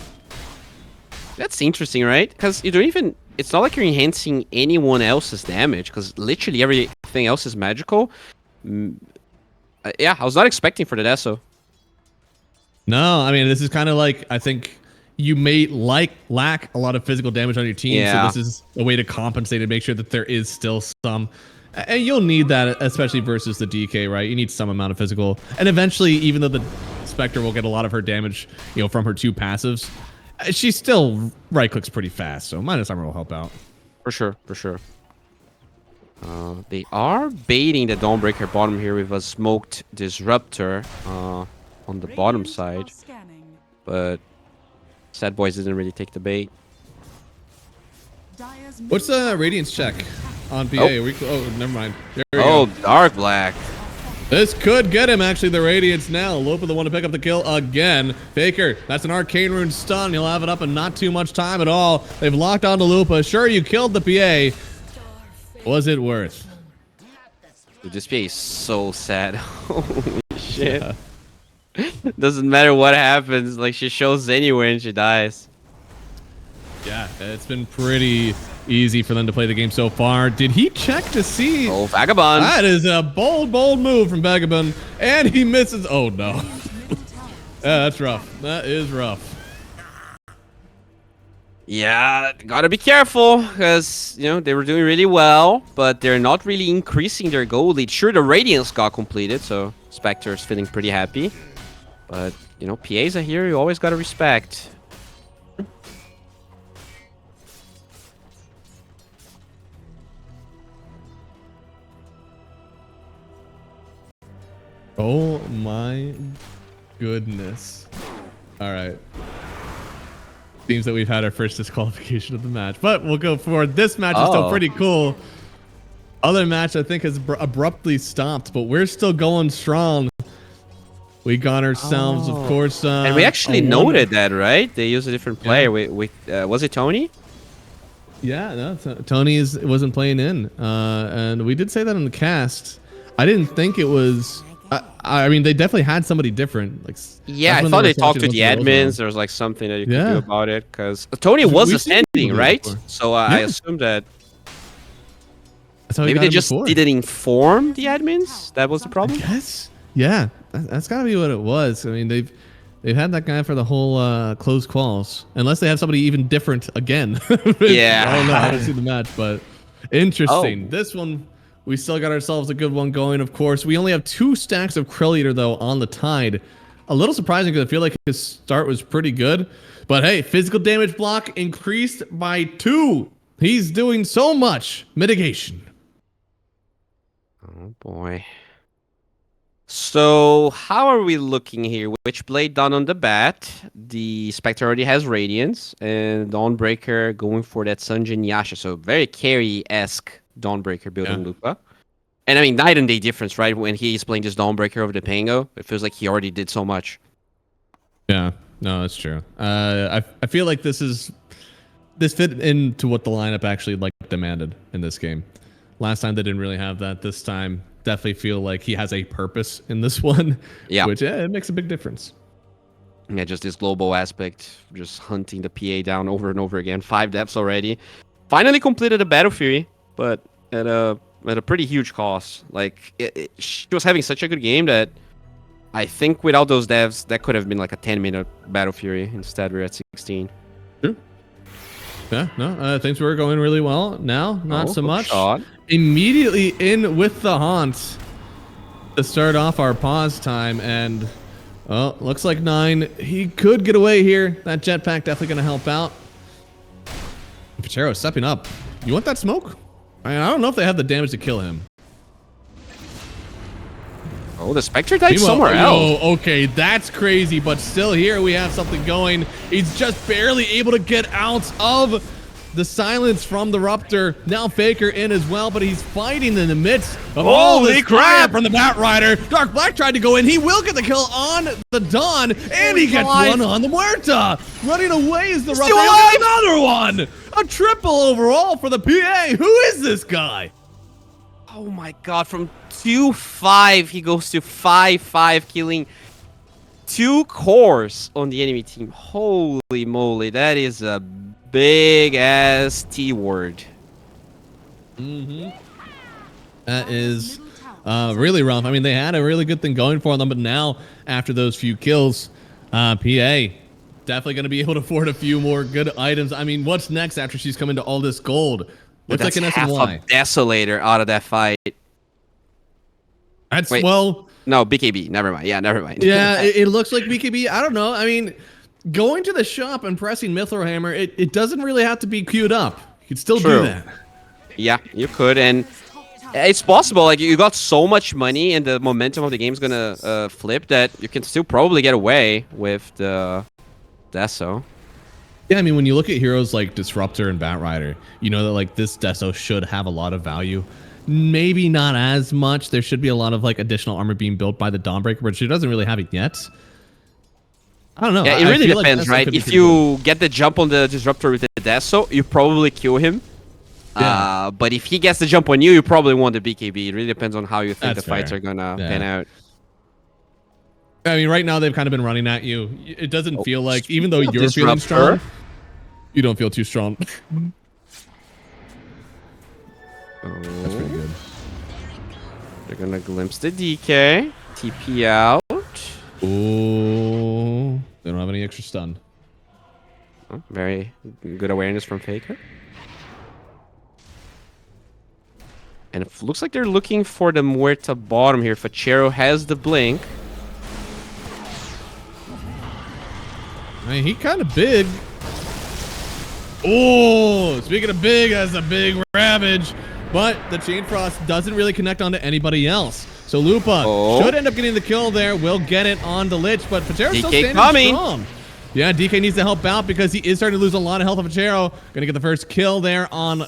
That's interesting, right? Because you don't even... It's not like you're enhancing anyone else's damage, because literally everything else is magical. Yeah, I was not expecting for the Deso. No, I mean, this is kind of like, I think you may lack a lot of physical damage on your team, so this is a way to compensate and make sure that there is still some. And you'll need that, especially versus the DK, right? You need some amount of physical. And eventually, even though the Spectre will get a lot of her damage, from her 2 passives, she still right-clicks pretty fast, so Minus Armor will help out. For sure, for sure. They are baiting the Dawnbreaker bottom here with a smoked Disruptor on the bottom side. But Sadboys didn't really take the bait. What's the Radiance check on PA? Oh, never mind. There we go. Dark Black. This could get him, actually, the Radiance now. Lopa the one to pick up the kill again. Faker, that's an Arcane Rune stun. He'll have it up in not too much time at all. They've locked onto Lupa. Sure, you killed the PA. Was it worth? Dude, this PA is so sad. Holy shit. Yeah. Doesn't matter what happens. Like, she shows anywhere and she dies. Yeah, it's been pretty easy for them to play the game so far. Did he check to see? Oh, Vagabond. That is a bold move from Vagabond. And he misses. Oh, no. Yeah, that's rough. That is rough. Yeah, gotta be careful because they were doing really well, but they're not really increasing their gold lead. Sure, the Radiance got completed, so Spectre's feeling pretty happy. But PAs are here. You always gotta respect. Oh my goodness. All right. Seems that we've had our first disqualification of the match, but we'll go forward. This match is still pretty cool. Other match I think has abruptly stopped, but we're still going strong. We got ourselves, of course. And we actually noted that, right? They used a different player. Was it Tony? Yeah, no, Tony wasn't playing in, and we did say that in the cast. I didn't think it was. I mean, they definitely had somebody different. Like, yeah, I thought they talked to the admins. There was like something that you could do about it because Tony was ascending, right? So I assumed that maybe they just didn't inform the admins. That was the problem. Yes. Yeah, that's gotta be what it was. I mean, they've had that guy for the whole closed quals, unless they have somebody even different again. Yeah, I don't know. I haven't seen the match, but interesting. This one. We still got ourselves a good one going, of course. We only have 2 stacks of Krill Eater, though, on the Tide. A little surprising because I feel like his start was pretty good. But hey, physical damage block increased by 2. He's doing so much. Mitigation. Oh, boy. So, how are we looking here? Witchblade done on the bat. The Spectre already has Radiance. And Dawnbreaker going for that Sunjin Yasha. So, very carry-esque Dawnbreaker building Lupa. And I mean, night and day difference, right? When he's playing this Dawnbreaker over the Pango, it feels like he already did so much. Yeah, no, that's true. I feel like this fit into what the lineup actually demanded in this game. Last time they didn't really have that. This time, definitely feel like he has a purpose in this one. Yeah, which it makes a big difference. Yeah, just this global aspect, just hunting the PA down over and over again. 5 depths already. Finally completed a Battle Fury. But at a pretty huge cost. Like she was having such a good game that I think without those devs, that could have been like a 10-minute Battle Fury. Instead, we're at 16. Sure. Yeah, no, things were going really well. Now, not so much. Shot. Immediately in with the haunt to start off our pause time, and looks like 9. He could get away here. That jetpack definitely going to help out. Pachero stepping up. You want that smoke? I don't know if they have the damage to kill him. Oh, the Spectre died somewhere else. Oh, okay, that's crazy, but still here we have something going. He's just barely able to get out of the silence from the Ruptor. Now Faker in as well, but he's fighting in the midst of all this crap from the Bat Rider. Dark Black tried to go in. He will get the kill on the Dawn, and he gets one on the Muerta. Running away is the Ruptor. Another one. A triple overall for the PA. Who is this guy? Oh my god, from 2-5, he goes to 5-5, killing 2 cores on the enemy team. Holy moly, that is a big-ass T-word. That is really rough. I mean, they had a really good thing going for them, but now, after those few kills, PA definitely going to be able to afford a few more good items. I mean, what's next after she's come into all this gold? Looks like an SNY. Desolator out of that fight. That's, no, BKB. Never mind. Yeah, never mind. Yeah, it looks like BKB. I don't know. I mean, going to the shop and pressing Mithril Hammer, it doesn't really have to be queued up. You can still do that. Yeah, you could. And it's possible. Like, you got so much money and the momentum of the game's going to flip that you can still probably get away with the Deso. Yeah, I mean, when you look at heroes like Disruptor and Batrider, you know that like this Deso should have a lot of value. Maybe not as much. There should be a lot of like additional armor being built by the Dawnbreaker, but she doesn't really have it yet. I don't know. Yeah, it really depends, right? If you get the jump on the Disruptor with the Deso, you probably kill him. Yeah. But if he gets the jump on you, you probably want the BKB. It really depends on how you think the fights are gonna pan out. I mean, right now they've kind of been running at you. It doesn't feel like, even though you're feeling strong, you don't feel too strong. That's pretty good. They're gonna glimpse the DK. TP out. Ooh. They don't have any extra stun. Oh, very good awareness from Faker. And it looks like they're looking for the Muerta bottom here. Fachero has the blink. I mean, he kind of big. Oh, speaking of big, that's a big Ravage. But the Chain Frost doesn't really connect onto anybody else. So Lupa should end up getting the kill there. Will get it on the Lich, but Fachero's still standing strong. Yeah, DK needs to help out because he is starting to lose a lot of health on Fachero. Gonna get the first kill there on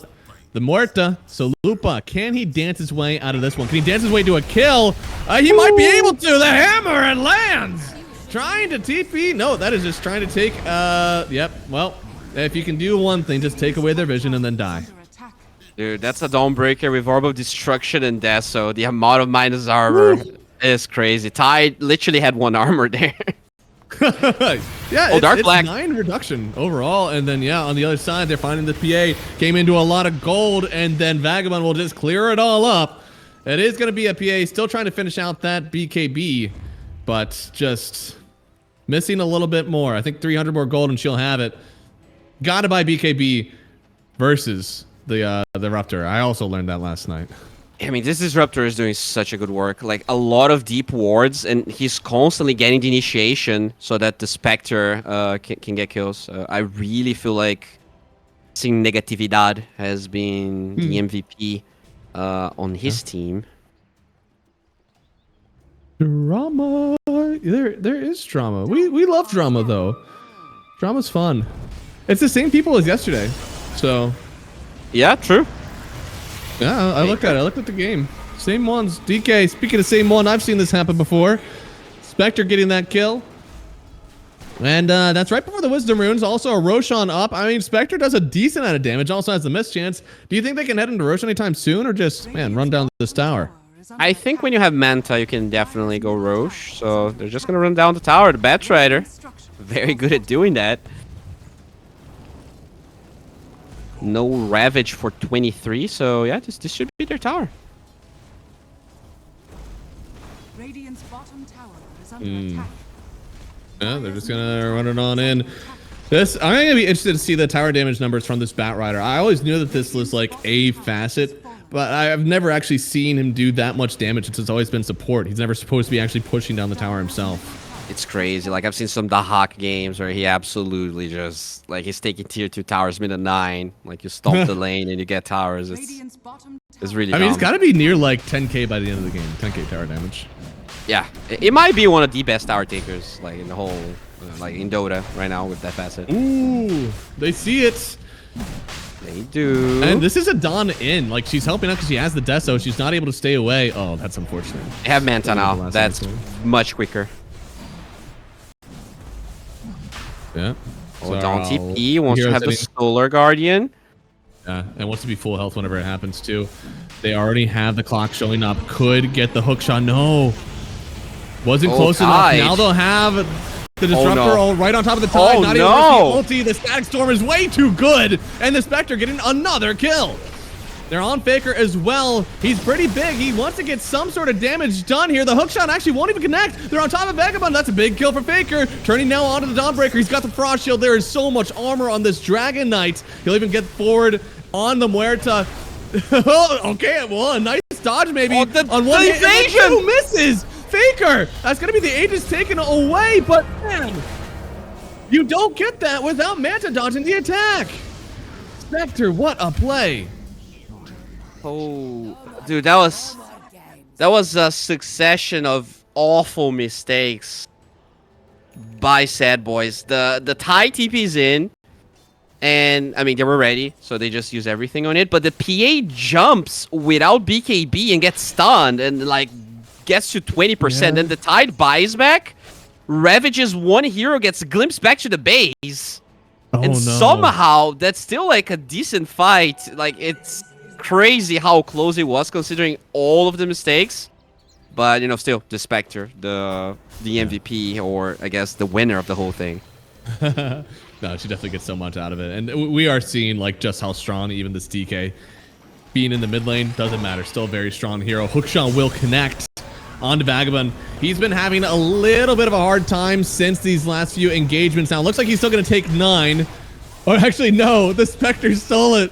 the Muerta. So Lupa, can he dance his way out of this one? Can he dance his way to a kill? He might be able to. The hammer, and lands. Trying to TP. No, that is just trying to take, yep. Well, if you can do one thing, just take away their vision and then die. Dude, that's a Dawnbreaker with Orb of Destruction and Death, so the amount of minus armor is crazy. Tide literally had 1 armor there. Yeah, Dark Black. 9 reduction overall, and then yeah, on the other side, they're finding the PA came into a lot of gold, and then Vagabond will just clear it all up. It is going to be a PA, still trying to finish out that BKB, but just missing a little bit more. I think 300 more gold and she'll have it. Gotta buy BKB versus the Disruptor. I also learned that last night. I mean, this Disruptor is doing such a good work. Like, a lot of deep wards, and he's constantly getting the initiation so that the Spectre can get kills. I really feel like seeing Negatividad has been the MVP on his team. Drama. There is drama. We love drama, though. Drama's fun. It's the same people as yesterday, so... Yeah, true. Yeah, I looked at it. I looked at the game. Same ones. DK, speaking of same one, I've seen this happen before. Spectre getting that kill. And that's right before the Wisdom Runes. Also a Roshan up. I mean, Spectre does a decent amount of damage. Also has the miss chance. Do you think they can head into Roshan anytime soon, or just, man, run down this tower? I think when you have Manta, you can definitely go Roche. So they're just going to run down the tower. The Batrider, very good at doing that. No Ravage for 23, so yeah, this should be their tower. Radiant's bottom tower is under attack. Yeah, they're just gonna run it on in. I'm gonna be interested to see the tower damage numbers from this Batrider. I always knew that this was like a facet, but I've never actually seen him do that much damage. It's always been support. He's never supposed to be actually pushing down the tower himself. It's crazy. Like, I've seen some Dahak games where he absolutely just, like, he's taking tier 2 towers minute 9. Like, you stomp the lane and you get towers. It's really I mean, it's got to be near, like, 10k by the end of the game. 10k tower damage. Yeah. It might be one of the best tower takers, like, in the whole, like, in Dota right now with that facet. Ooh, they see it. They do. And this is a Dawn in. Like, she's helping out because she has the Deso. She's not able to stay away. Oh, that's unfortunate. They have Manta now. That's much quicker. Yeah. Oh, Dawn TP wants to have the Solar Guardian. Yeah, and wants to be full health whenever it happens too. They already have the clock showing up. Could get the hook shot. No. Wasn't close enough. Now they'll have the Disruptor right on top of the tide. Not able to see ulti. The Static Storm is way too good. And the Spectre getting another kill. They're on Faker as well. He's pretty big. He wants to get some sort of damage done here. The hookshot actually won't even connect. They're on top of Vagabond. That's a big kill for Faker. Turning now onto the Dawnbreaker. He's got the Frost Shield. There is so much armor on this Dragon Knight. He'll even get forward on the Muerta. Okay, well, a nice dodge maybe. On one evasion. Two misses. Faker. That's going to be the Aegis taken away, but man, you don't get that without Manta dodging the attack. Spectre, what a play. Oh, dude, that was a succession of awful mistakes by Sadboys. The Thai TP's in, and I mean they were ready, so they just use everything on it. But the PA jumps without BKB and gets stunned, and like gets to 20%. Yeah. Then the Tide buys back, ravages one hero, gets glimpsed back to the base, and somehow that's still like a decent fight. Like, it's crazy how close it was considering all of the mistakes, but you know, still the Spectre, the MVP, or I guess the winner of the whole thing. No, she definitely gets so much out of it, and we are seeing like just how strong even this DK being in the mid lane doesn't matter. Still a very strong hero. Hookshot will connect onto Vagabond. He's been having a little bit of a hard time since these last few engagements. Now it looks like he's still going to take 9. Or actually, no, the Spectre stole it.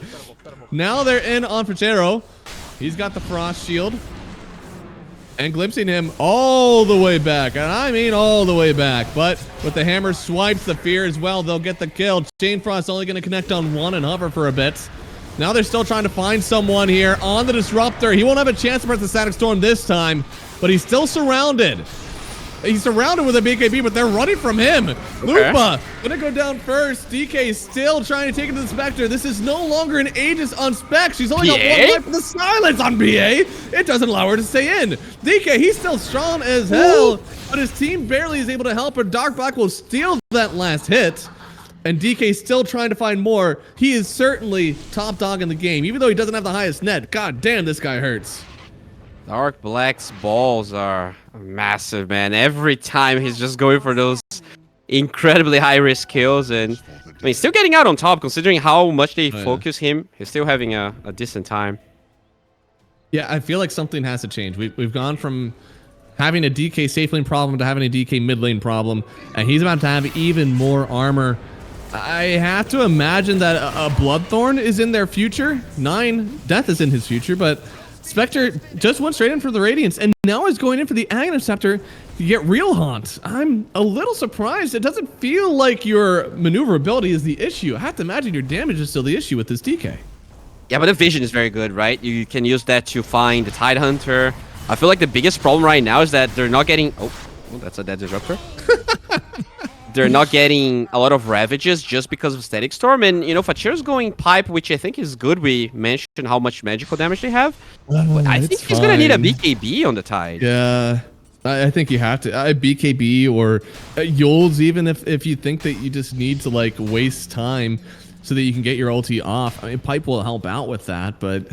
Now they're in on Fachero. He's got the Frost Shield. And glimpsing him all the way back. And I mean all the way back. But with the hammer swipes, the fear as well, they'll get the kill. Chain Frost only going to connect on one and hover for a bit. Now they're still trying to find someone here on the Disruptor. He won't have a chance to press the Static Storm this time, but he's still surrounded. He's surrounded with a BKB, but they're running from him. Lupa gonna go down first. DK still trying to take it to the Spectre. This is no longer an Aegis on Spec. She's only got one life for the silence on BA. It doesn't allow her to stay in. DK, he's still strong as hell, but his team barely is able to help her. Dark Black will steal that last hit. And DK still trying to find more. He is certainly top dog in the game, even though he doesn't have the highest net. God damn, this guy hurts. Dark Black's balls are massive, man. Every time he's just going for those incredibly high-risk kills. And I mean, still getting out on top, considering how much they focus him. He's still having a decent time. Yeah, I feel like something has to change. We've gone from having a DK safe lane problem to having a DK mid lane problem. And he's about to have even more armor. I have to imagine that a Bloodthorn is in their future. 9 Death is in his future, but Spectre just went straight in for the Radiance and now is going in for the Aghanim Scepter to get real haunt. I'm a little surprised. It doesn't feel like your maneuverability is the issue. I have to imagine your damage is still the issue with this DK. Yeah, but the vision is very good, right? You can use that to find the Tidehunter. I feel like the biggest problem right now is that they're not getting... Oh, that's a dead Disruptor. They're not getting a lot of Ravages just because of Static Storm. And, you know, Fachero's going Pipe, which I think is good. We mentioned how much magical damage they have. But I think he's going to need a BKB on the Tide. Yeah, I think you have to. BKB or Yols, even if you think that you just need to, like, waste time so that you can get your ulti off. I mean, Pipe will help out with that, but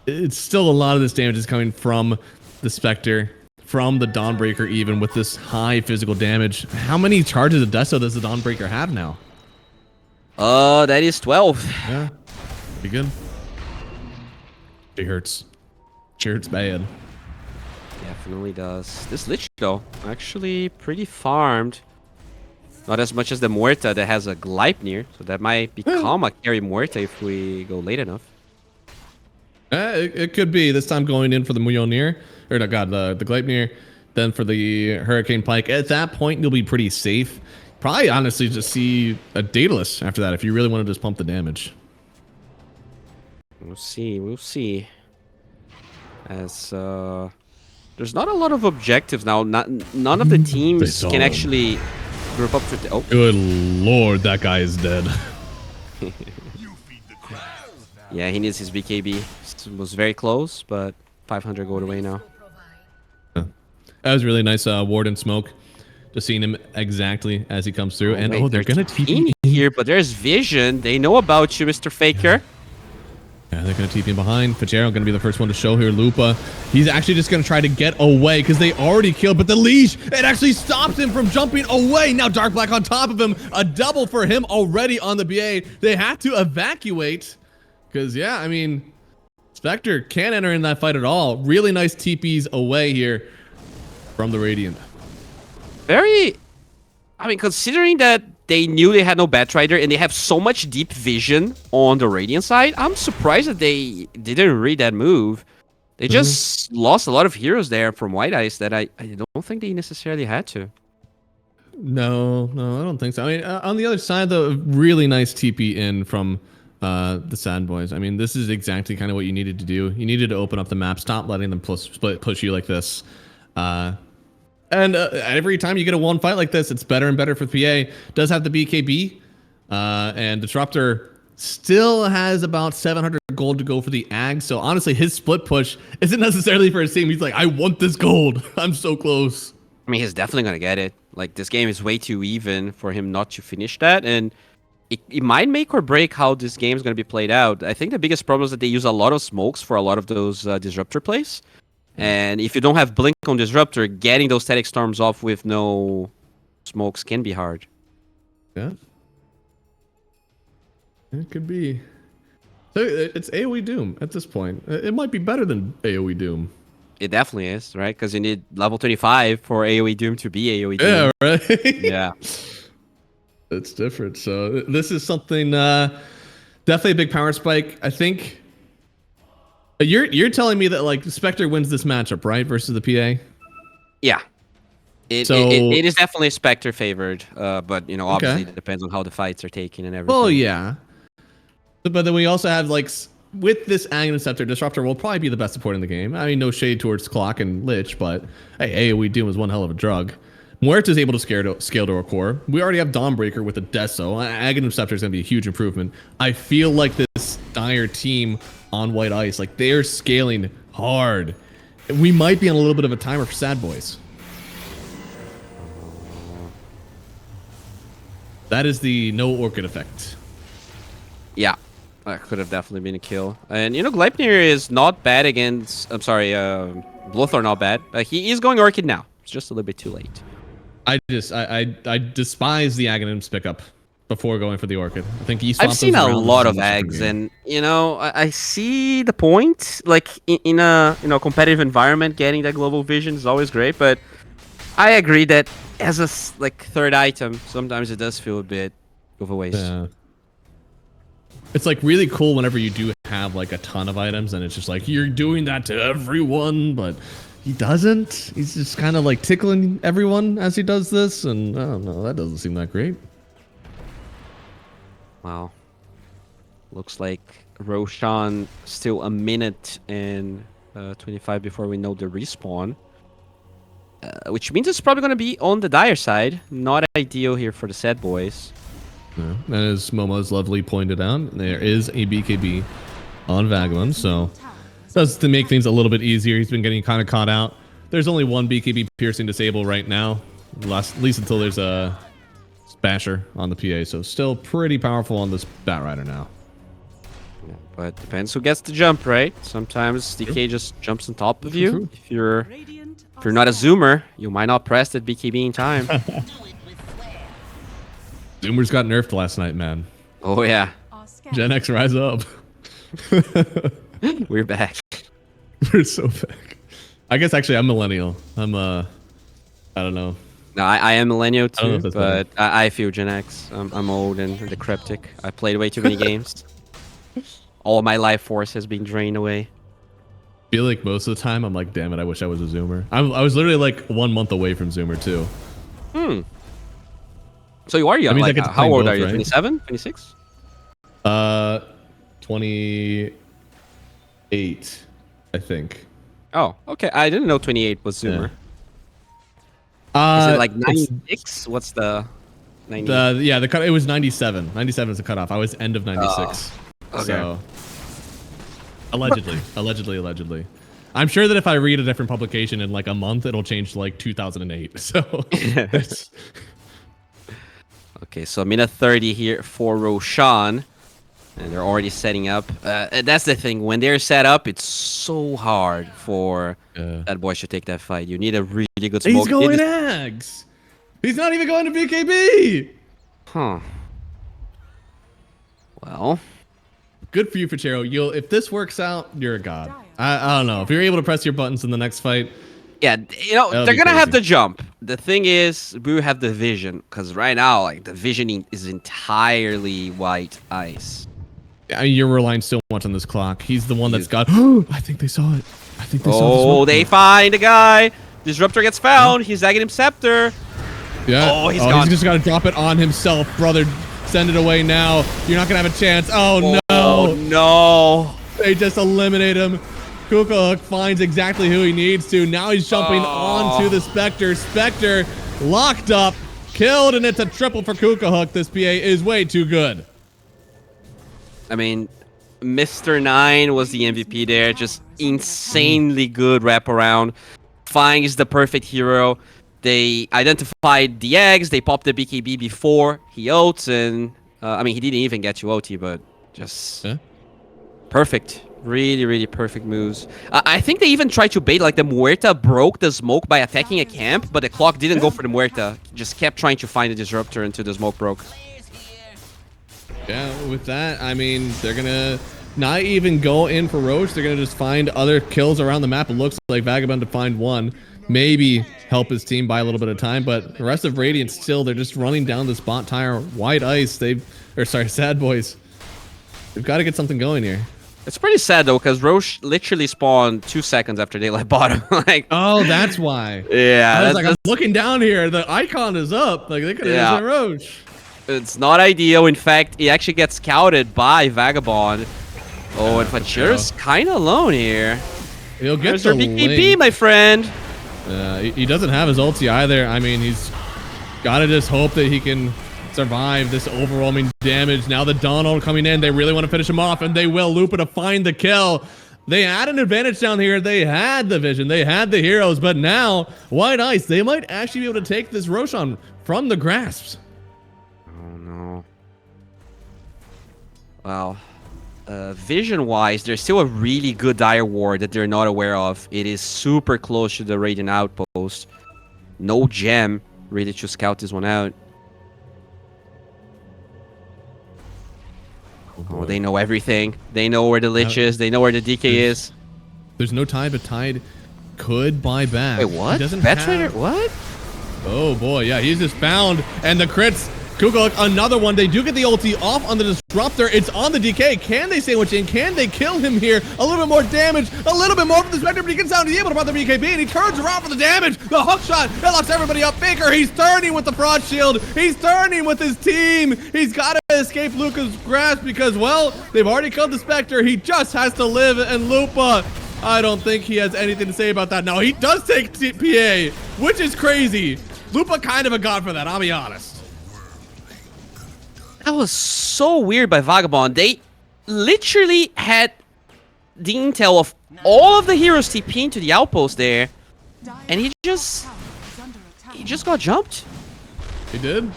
it's still a lot of this damage is coming from the Spectre. From the Dawnbreaker, even with this high physical damage. How many charges of Deso does the Dawnbreaker have now? That is 12. Yeah, pretty good. She hurts. She hurts bad. Definitely does. This Lich, though, actually pretty farmed. Not as much as the Muerta that has a Gleipnir, so that might become a carry Muerta if we go late enough. It could be. This time going in for the Mjolnir. Or no, God, the Gleipnir, then for the Hurricane Pike. At that point, you'll be pretty safe. Probably, honestly, just see a Daedalus after that if you really want to just pump the damage. We'll see. We'll see. As there's not a lot of objectives now. None of the teams can actually group up to. Oh, good lord, that guy is dead. Yeah, he needs his BKB. It was very close, but 500 gold away now. That was really nice ward and smoke. Just seeing him exactly as he comes through. And they're gonna TP here, but there's vision. They know about you, Mr. Faker. Yeah, they're gonna TP in behind. Fachero gonna be the first one to show here. Lupa, he's actually just gonna try to get away because they already killed, but the leash, it actually stops him from jumping away. Now Dark Black on top of him, a double for him already on the BA. They have to evacuate because, yeah, I mean, Spectre can't enter in that fight at all. Really nice TPs away here from the Radiant. Very, I mean, considering that they knew they had no Batrider and they have so much deep vision on the Radiant side, I'm surprised that they didn't read that move. They just lost a lot of heroes there from Whitelce that I don't think they necessarily had to. No, I don't think so. I mean, on the other side, though, really nice TP in from the Sadboys. I mean, this is exactly kind of what you needed to do. You needed to open up the map, stop letting them push you like this. And every time you get a one fight like this, it's better and better for PA. Does have the BKB, and Disruptor still has about 700 gold to go for the Ag. So honestly, his split push isn't necessarily for his team. He's like, I want this gold. I'm so close. I mean, he's definitely gonna get it. Like, this game is way too even for him not to finish that, and it might make or break how this game is gonna be played out. I think the biggest problem is that they use a lot of smokes for a lot of those Disruptor plays. And if you don't have Blink on Disruptor, getting those Static Storms off with no smokes can be hard. Yeah. It could be. So it's AoE Doom at this point. It might be better than AoE Doom. It definitely is, right? Because you need level 25 for AoE Doom to be AoE Doom. Yeah, right? Yeah. It's different. So this is something definitely a big power spike. I think you're telling me that like Spectre wins this matchup, right? Versus the PA? Yeah. It is definitely Spectre favored, but you know, obviously it depends on how the fights are taken and everything. Well, yeah. But then we also have like with this Aghanim Scepter, Disruptor will probably be the best support in the game. I mean, no shade towards Clock and Lich, but hey, AoE Doom is one hell of a drug. Muerta is able to scale to a core. We already have Dawnbreaker with the Deso. Aghanim Scepter is going to be a huge improvement. I feel like this Dire team on White Ice, like they're scaling hard. We might be on a little bit of a timer for Sadboys. That is the no Orchid effect. Yeah, that could have definitely been a kill. And you know, Gleipnir is not bad against. I'm sorry, Lothar not bad. He is going Orchid now. It's just a little bit too late. I despise the Aghanim's pickup before going for the Orchid. I think I've seen a lot of Ags, and you know, I see the point. Like in a competitive environment, getting that global vision is always great. But I agree that as a like third item, sometimes it does feel a bit of a waste. Yeah. It's like really cool whenever you do have like a ton of items, and it's just like you're doing that to everyone, but he doesn't. He's just kind of like tickling everyone as he does this, and I don't know. That doesn't seem that great. Wow. Looks like Roshan still a minute and 25 before we know the respawn. Which means it's probably going to be on the Dire side. Not ideal here for the Sadboys. Yeah. As Momo's lovely pointed out, there is a BKB on Vagabond, so does to make things a little bit easier. He's been getting kind of caught out. There's only one BKB piercing disable right now, at least until there's a Basher on the PA, so still pretty powerful on this Batrider now. Yeah, but depends who gets the jump, right? Sometimes DK just jumps on top of you. If you're not a zoomer, you might not press that BKB in time. Zoomers got nerfed last night, man. Oh yeah. Gen X, rise up. We're back. We're so back. I guess actually I'm millennial. I'm I don't know. No, I am millennial too, but I feel Gen X. I'm old and decrepit. I played way too many games. All my life force has been drained away. I feel like most of the time I'm like, damn it, I wish I was a Zoomer. I was literally like 1 month away from Zoomer too. So you are young. Like, how old are you? Right? 27? 26? 28, I think. Oh, okay. I didn't know 28 was Zoomer. Yeah. Is it like 96? What's the 90? Yeah, the cut. It was 97. 97 is the cutoff. I was end of 96. Okay. So allegedly. I'm sure that if I read a different publication in like a month, it'll change to like 2008. So. Okay, so minute 30 here for Roshan. And they're already setting up. That's the thing. When they're set up, it's so hard for that boy to take that fight. You need a really good smoke. He's going Ags. He's not even going to BKB. Huh. Well. Good for you, Fichero. If this works out, you're a god. I don't know. If you're able to press your buttons in the next fight. Yeah, you know, they're going to have the jump. The thing is, we have the vision. Because right now, like, the visioning is entirely white ice. You're relying so much on this Clock. He's the one that's got. I think they saw it. I think they saw it. Oh, they find a guy. Disruptor gets found. He's Aghanim Scepter. Yeah. Oh, he's gone. He's just got to drop it on himself, brother. Send it away now. You're not gonna have a chance. Oh no. Oh no. They just eliminate him. Kukahook finds exactly who he needs to. Now he's jumping onto the Spectre. Spectre locked up, killed, and it's a triple for Kukahook. This PA is way too good. I mean, Mr. 9 was the MVP there. Just insanely good wraparound. Fang is the perfect hero. They identified the eggs. They popped the BKB before he ults. And, I mean, he didn't even get to OT, but just perfect. Really, really perfect moves. I think they even tried to bait, like the Muerta broke the smoke by attacking a camp, but the Clock didn't go for the Muerta. Just kept trying to find the Disruptor until the smoke broke. Yeah, with that, I mean, they're going to not even go in for Roche. They're going to just find other kills around the map. It looks like Vagabond to find one. maybe help his team buy a little bit of time, but the rest of Radiant still, they're just running down this bot tire. Whitelce, Sadboys. They've got to get something going here. It's pretty sad though, because Roche literally spawned 2 seconds after they left bottom. Like, oh, that's why. Yeah, I was like, I'm looking down here. The icon is up. Like they could have used Roche. It's not ideal. In fact, he actually gets scouted by Vagabond. Oh, and Fachero's kind of alone here. He'll get the BKB, my friend. He doesn't have his ulti either. I mean, he's got to just hope that he can survive this overwhelming damage. Now the Donald coming in. They really want to finish him off, and they will. Lupa to find the kill. They had an advantage down here. They had the vision. They had the heroes, but now Whitelce, they might actually be able to take this Roshan from the grasps. Oh, no. Well, vision-wise, there's still a really good dire ward that they're not aware of. It is super close to the Radiant outpost. No gem ready to scout this one out. Oh, they know everything. They know where the Lich is. They know where the DK is. There's no Tide, but Tide could buy back. Wait, what? Betrayer? What? Oh, boy. Yeah, he's just found. And the crits. Kukuk, another one. They do get the ulti off on the Disruptor. It's on the DK. Can they sandwich in? Can they kill him here? A little bit more damage. A little bit more for the Spectre, but he gets down to be able to pop the BKB, and he turns around for the damage. The hook shot. That locks everybody up. Faker, he's turning with the Frost Shield. He's turning with his team. He's got to escape Luca's grasp because, well, they've already killed the Spectre. He just has to live, and Lupa, I don't think he has anything to say about that. Now, he does take PA, which is crazy. Lupa kind of a god for that, I'll be honest. That was so weird by Vagabond. They literally had the intel of all of the heroes TPing to the outpost there, and he just got jumped. He did.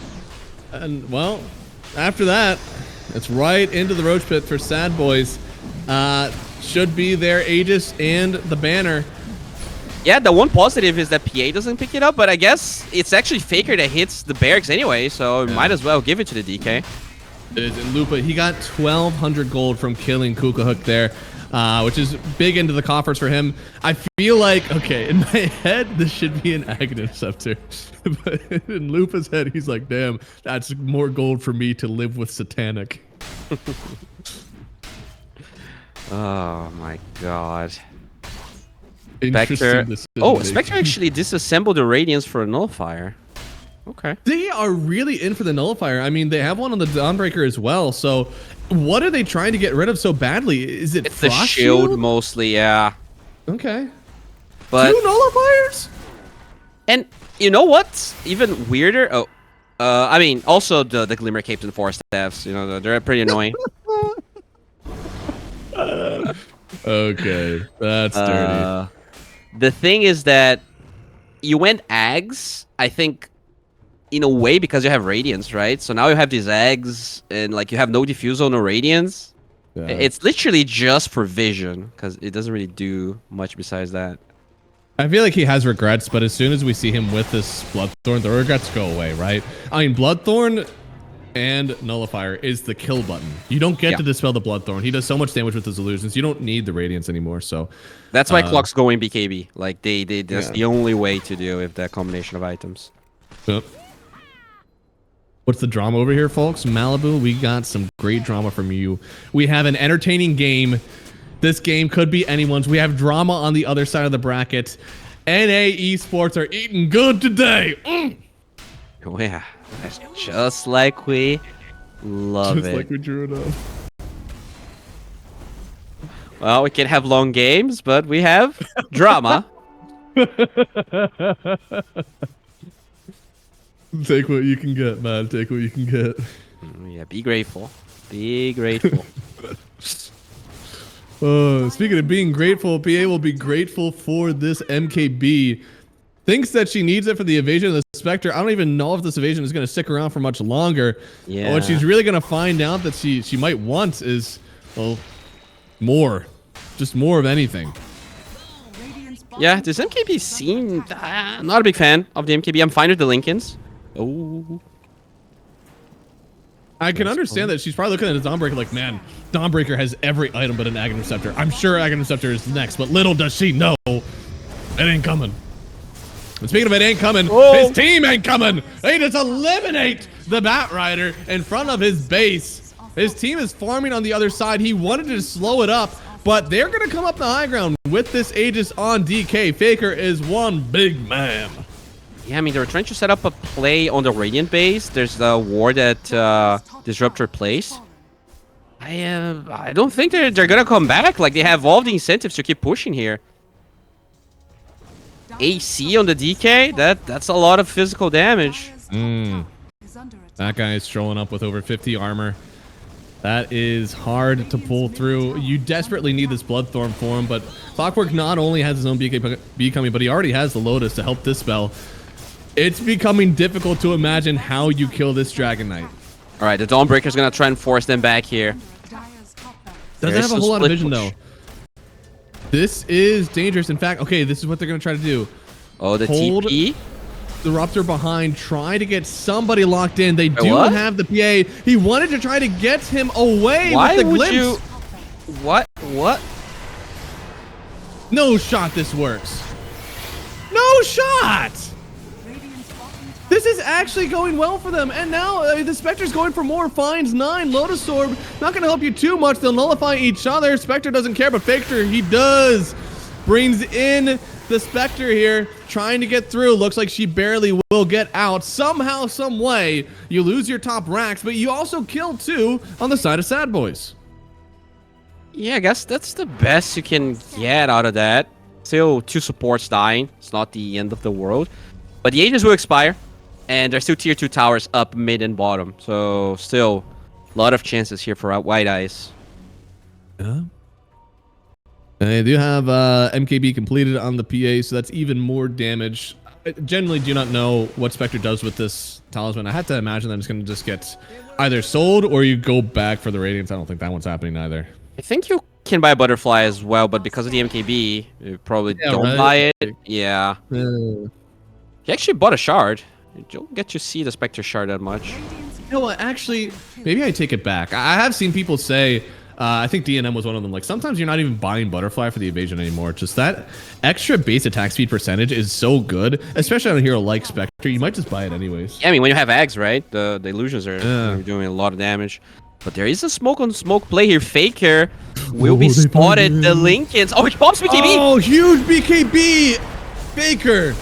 And, well, after that, it's right into the Roach Pit for Sadboys. Should be their Aegis and the banner. Yeah, the one positive is that PA doesn't pick it up, but I guess it's actually Faker that hits the barracks anyway, so might as well give it to the DK. And Lupa, he got 1,200 gold from killing Kukahuk there, which is big into the coffers for him. I feel like, okay, in my head, this should be an Aghanim Scepter. But in Lupa's head, he's like, damn, that's more gold for me to live with Satanic. Oh my god. Spectre. Oh, Spectre actually disassembled the Radiance for a Nullifier. Okay. They are really in for the Nullifier. I mean, they have one on the Dawnbreaker as well. So, what are they trying to get rid of so badly? Is it it's the shield mostly? Yeah. Okay. But 2 Nullifiers? And you know what's even weirder? Oh, I mean, also the Glimmer Capes and Forest Staffs. You know, they're pretty annoying. Okay, that's dirty. The thing is that you went Ags, I think, in a way because you have Radiance, right? So now you have these Ags, and like you have no Diffusal, no Radiance. Yeah. It's literally just for vision, because it doesn't really do much besides that. I feel like he has regrets, but as soon as we see him with this Bloodthorn, the regrets go away, right? I mean, Bloodthorn and Nullifier is the kill button. You don't get to dispel the Bloodthorn. He does so much damage with his illusions. You don't need the Radiance anymore. So that's why Clock's going BKB. Like that's the only way to deal with that combination of items. Yep. What's the drama over here, folks? Malibu, we got some great drama from you. We have an entertaining game. This game could be anyone's. We have drama on the other side of the bracket. NA Esports are eating good today. Oh yeah. That's just like we love it. Just like we drew it up. Well, we can have long games, but we have drama. Take what you can get, man. Take what you can get. Yeah, be grateful. Be grateful. Speaking of being grateful, PA will be grateful for this MKB. Thinks that she needs it for the evasion of the Spectre. I don't even know if this evasion is going to stick around for much longer. Yeah. What she's really going to find out that she might want is, well, more. Just more of anything. Yeah, this MKB scene, I'm not a big fan of the MKB. I'm fine with the Lincolns. Oh. I can understand that she's probably looking at a Dawnbreaker like, man, Dawnbreaker has every item but an Aghanim Scepter. I'm sure Aghanim Scepter is next, but little does she know it ain't coming. And speaking of it ain't coming, his team ain't coming. They just eliminate the Batrider in front of his base. His team is farming on the other side. He wanted to slow it up, but they're going to come up the high ground with this Aegis on DK. Faker is one big man. Yeah, I mean, they're trying to set up a play on the Radiant base. There's the ward at Disruptor plays. I don't think they're going to come back. Like, they have all the incentives to keep pushing here. AC on the DK, that's a lot of physical damage. That guy is showing up with over 50 armor. That is hard to pull through. You desperately need this Bloodthorn for him, but Clockwork not only has his own BK coming, but he already has the Lotus to help dispel. It's becoming difficult to imagine how you kill this Dragon Knight. All right, the Dawnbreaker's going to try and force them back here. Doesn't have a whole lot of vision, though. This is dangerous. In fact, okay, this is what they're going to try to do. Oh, the Hold TP? the Ruptor behind, try to get somebody locked in. They do have the PA. He wanted to try to get him away with the glimpse. What? No shot this works. No shot! This is actually going well for them. And now the Spectre's going for more. Finds 9. Lotus Orb, not going to help you too much. They'll nullify each other. Spectre doesn't care, but Faker, he does. Brings in the Spectre here, trying to get through. Looks like she barely will get out. Somehow, some way, you lose your top racks, but you also kill 2 on the side of Sadboys. Yeah, I guess that's the best you can get out of that. Still 2 supports dying. It's not the end of the world. But the Aegis will expire. And there's 2 tier 2 towers up mid and bottom. So still a lot of chances here for Whitelce. Yeah. They do have MKB completed on the PA, so that's even more damage. I generally do not know what Spectre does with this talisman. I have to imagine that it's going to just get either sold or you go back for the Radiance. I don't think that one's happening either. I think you can buy a Butterfly as well, but because of the MKB, you probably don't buy it. Yeah. He actually bought a shard. You don't get to see the Spectre shard that much. You know what? Actually, maybe I take it back. I have seen people say, I think DNM was one of them, like, sometimes you're not even buying Butterfly for the evasion anymore. Just that extra base attack speed percentage is so good, especially on a hero like Spectre. You might just buy it anyways. Yeah, I mean, when you have Ags, right? The illusions are doing a lot of damage. But there is a smoke on smoke play here. Faker will be spotted. The Lincolns. Oh, he pops BKB. Oh, huge BKB. Faker.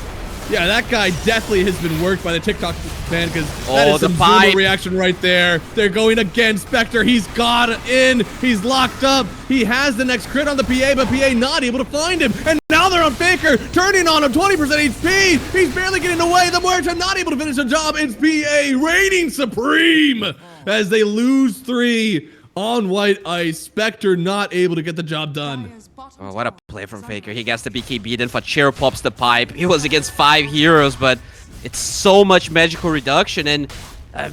Yeah, that guy definitely has been worked by the TikTok fan because that is some Zuma reaction right there. They're going against Spectre. He's got in. He's locked up. He has the next crit on the PA, but PA not able to find him. And now they're on Faker, turning on him, 20% HP. He's barely getting away. The Muerta not able to finish the job. It's PA reigning supreme as they lose 3 on Whitelce. Spectre not able to get the job done. Oh, what a play from Faker. He gets the BKB, then Fachero pops the pipe. He was against 5 heroes, but it's so much magical reduction. And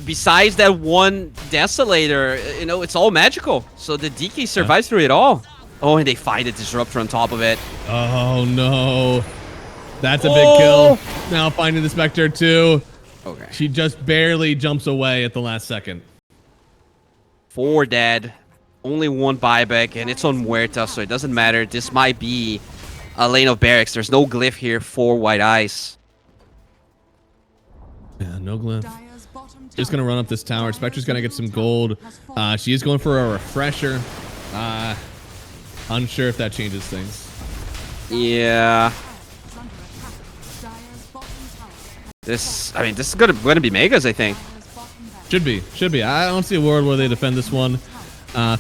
besides that one Desolator, you know, it's all magical. So the DK survives through it all. Oh, and they find a Disruptor on top of it. Oh, no. That's a big kill. Now finding the Spectre, too. Okay. She just barely jumps away at the last second. 4 dead. Only 1 buyback, and it's on Muerta, so it doesn't matter. This might be a lane of barracks. There's no glyph here for Whitelce. Yeah, no glyph. Just gonna run up this tower. Spectre's gonna get some gold. She is going for a refresher. Unsure if that changes things. Yeah. This is gonna be Megas, I think. Should be. I don't see a world where they defend this one.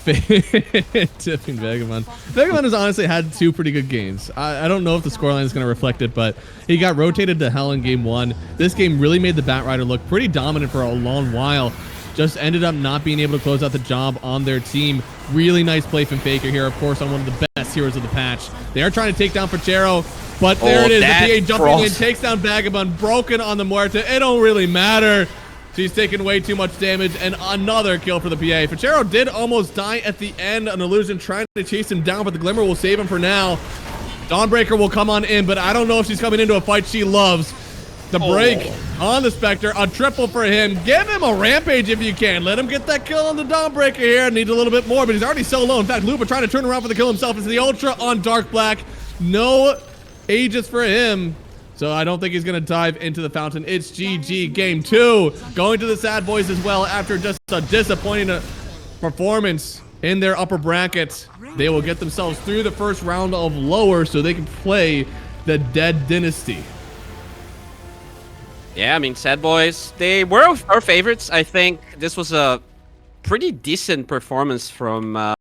Tipping Vagabond. Vagabond has honestly had 2 pretty good games. I don't know if the scoreline is going to reflect it, but he got rotated to hell in game 1. This game really made the Batrider look pretty dominant for a long while. Just ended up not being able to close out the job on their team. Really nice play from Faker here, of course, on one of the best heroes of the patch. They are trying to take down Fachero, but there it is. The PA jumping in, takes down Vagabond, broken on the Muerta. It don't really matter. She's taken way too much damage, and another kill for the PA. Fachero did almost die at the end. An illusion trying to chase him down, but the Glimmer will save him for now. Dawnbreaker will come on in, but I don't know if she's coming into a fight she loves. The break on the Spectre, a triple for him. Give him a rampage if you can. Let him get that kill on the Dawnbreaker here. Needs a little bit more, but he's already so low. In fact, Lupa trying to turn around for the kill himself. It's the Ultra on Dark Black. No Aegis for him. So I don't think he's going to dive into the fountain. It's GG game 2. Going to the Sadboys as well after just a disappointing performance in their upper bracket. They will get themselves through the first round of lower so they can play the Dead Dynasty. Yeah, I mean, Sadboys, they were our favorites. I think this was a pretty decent performance from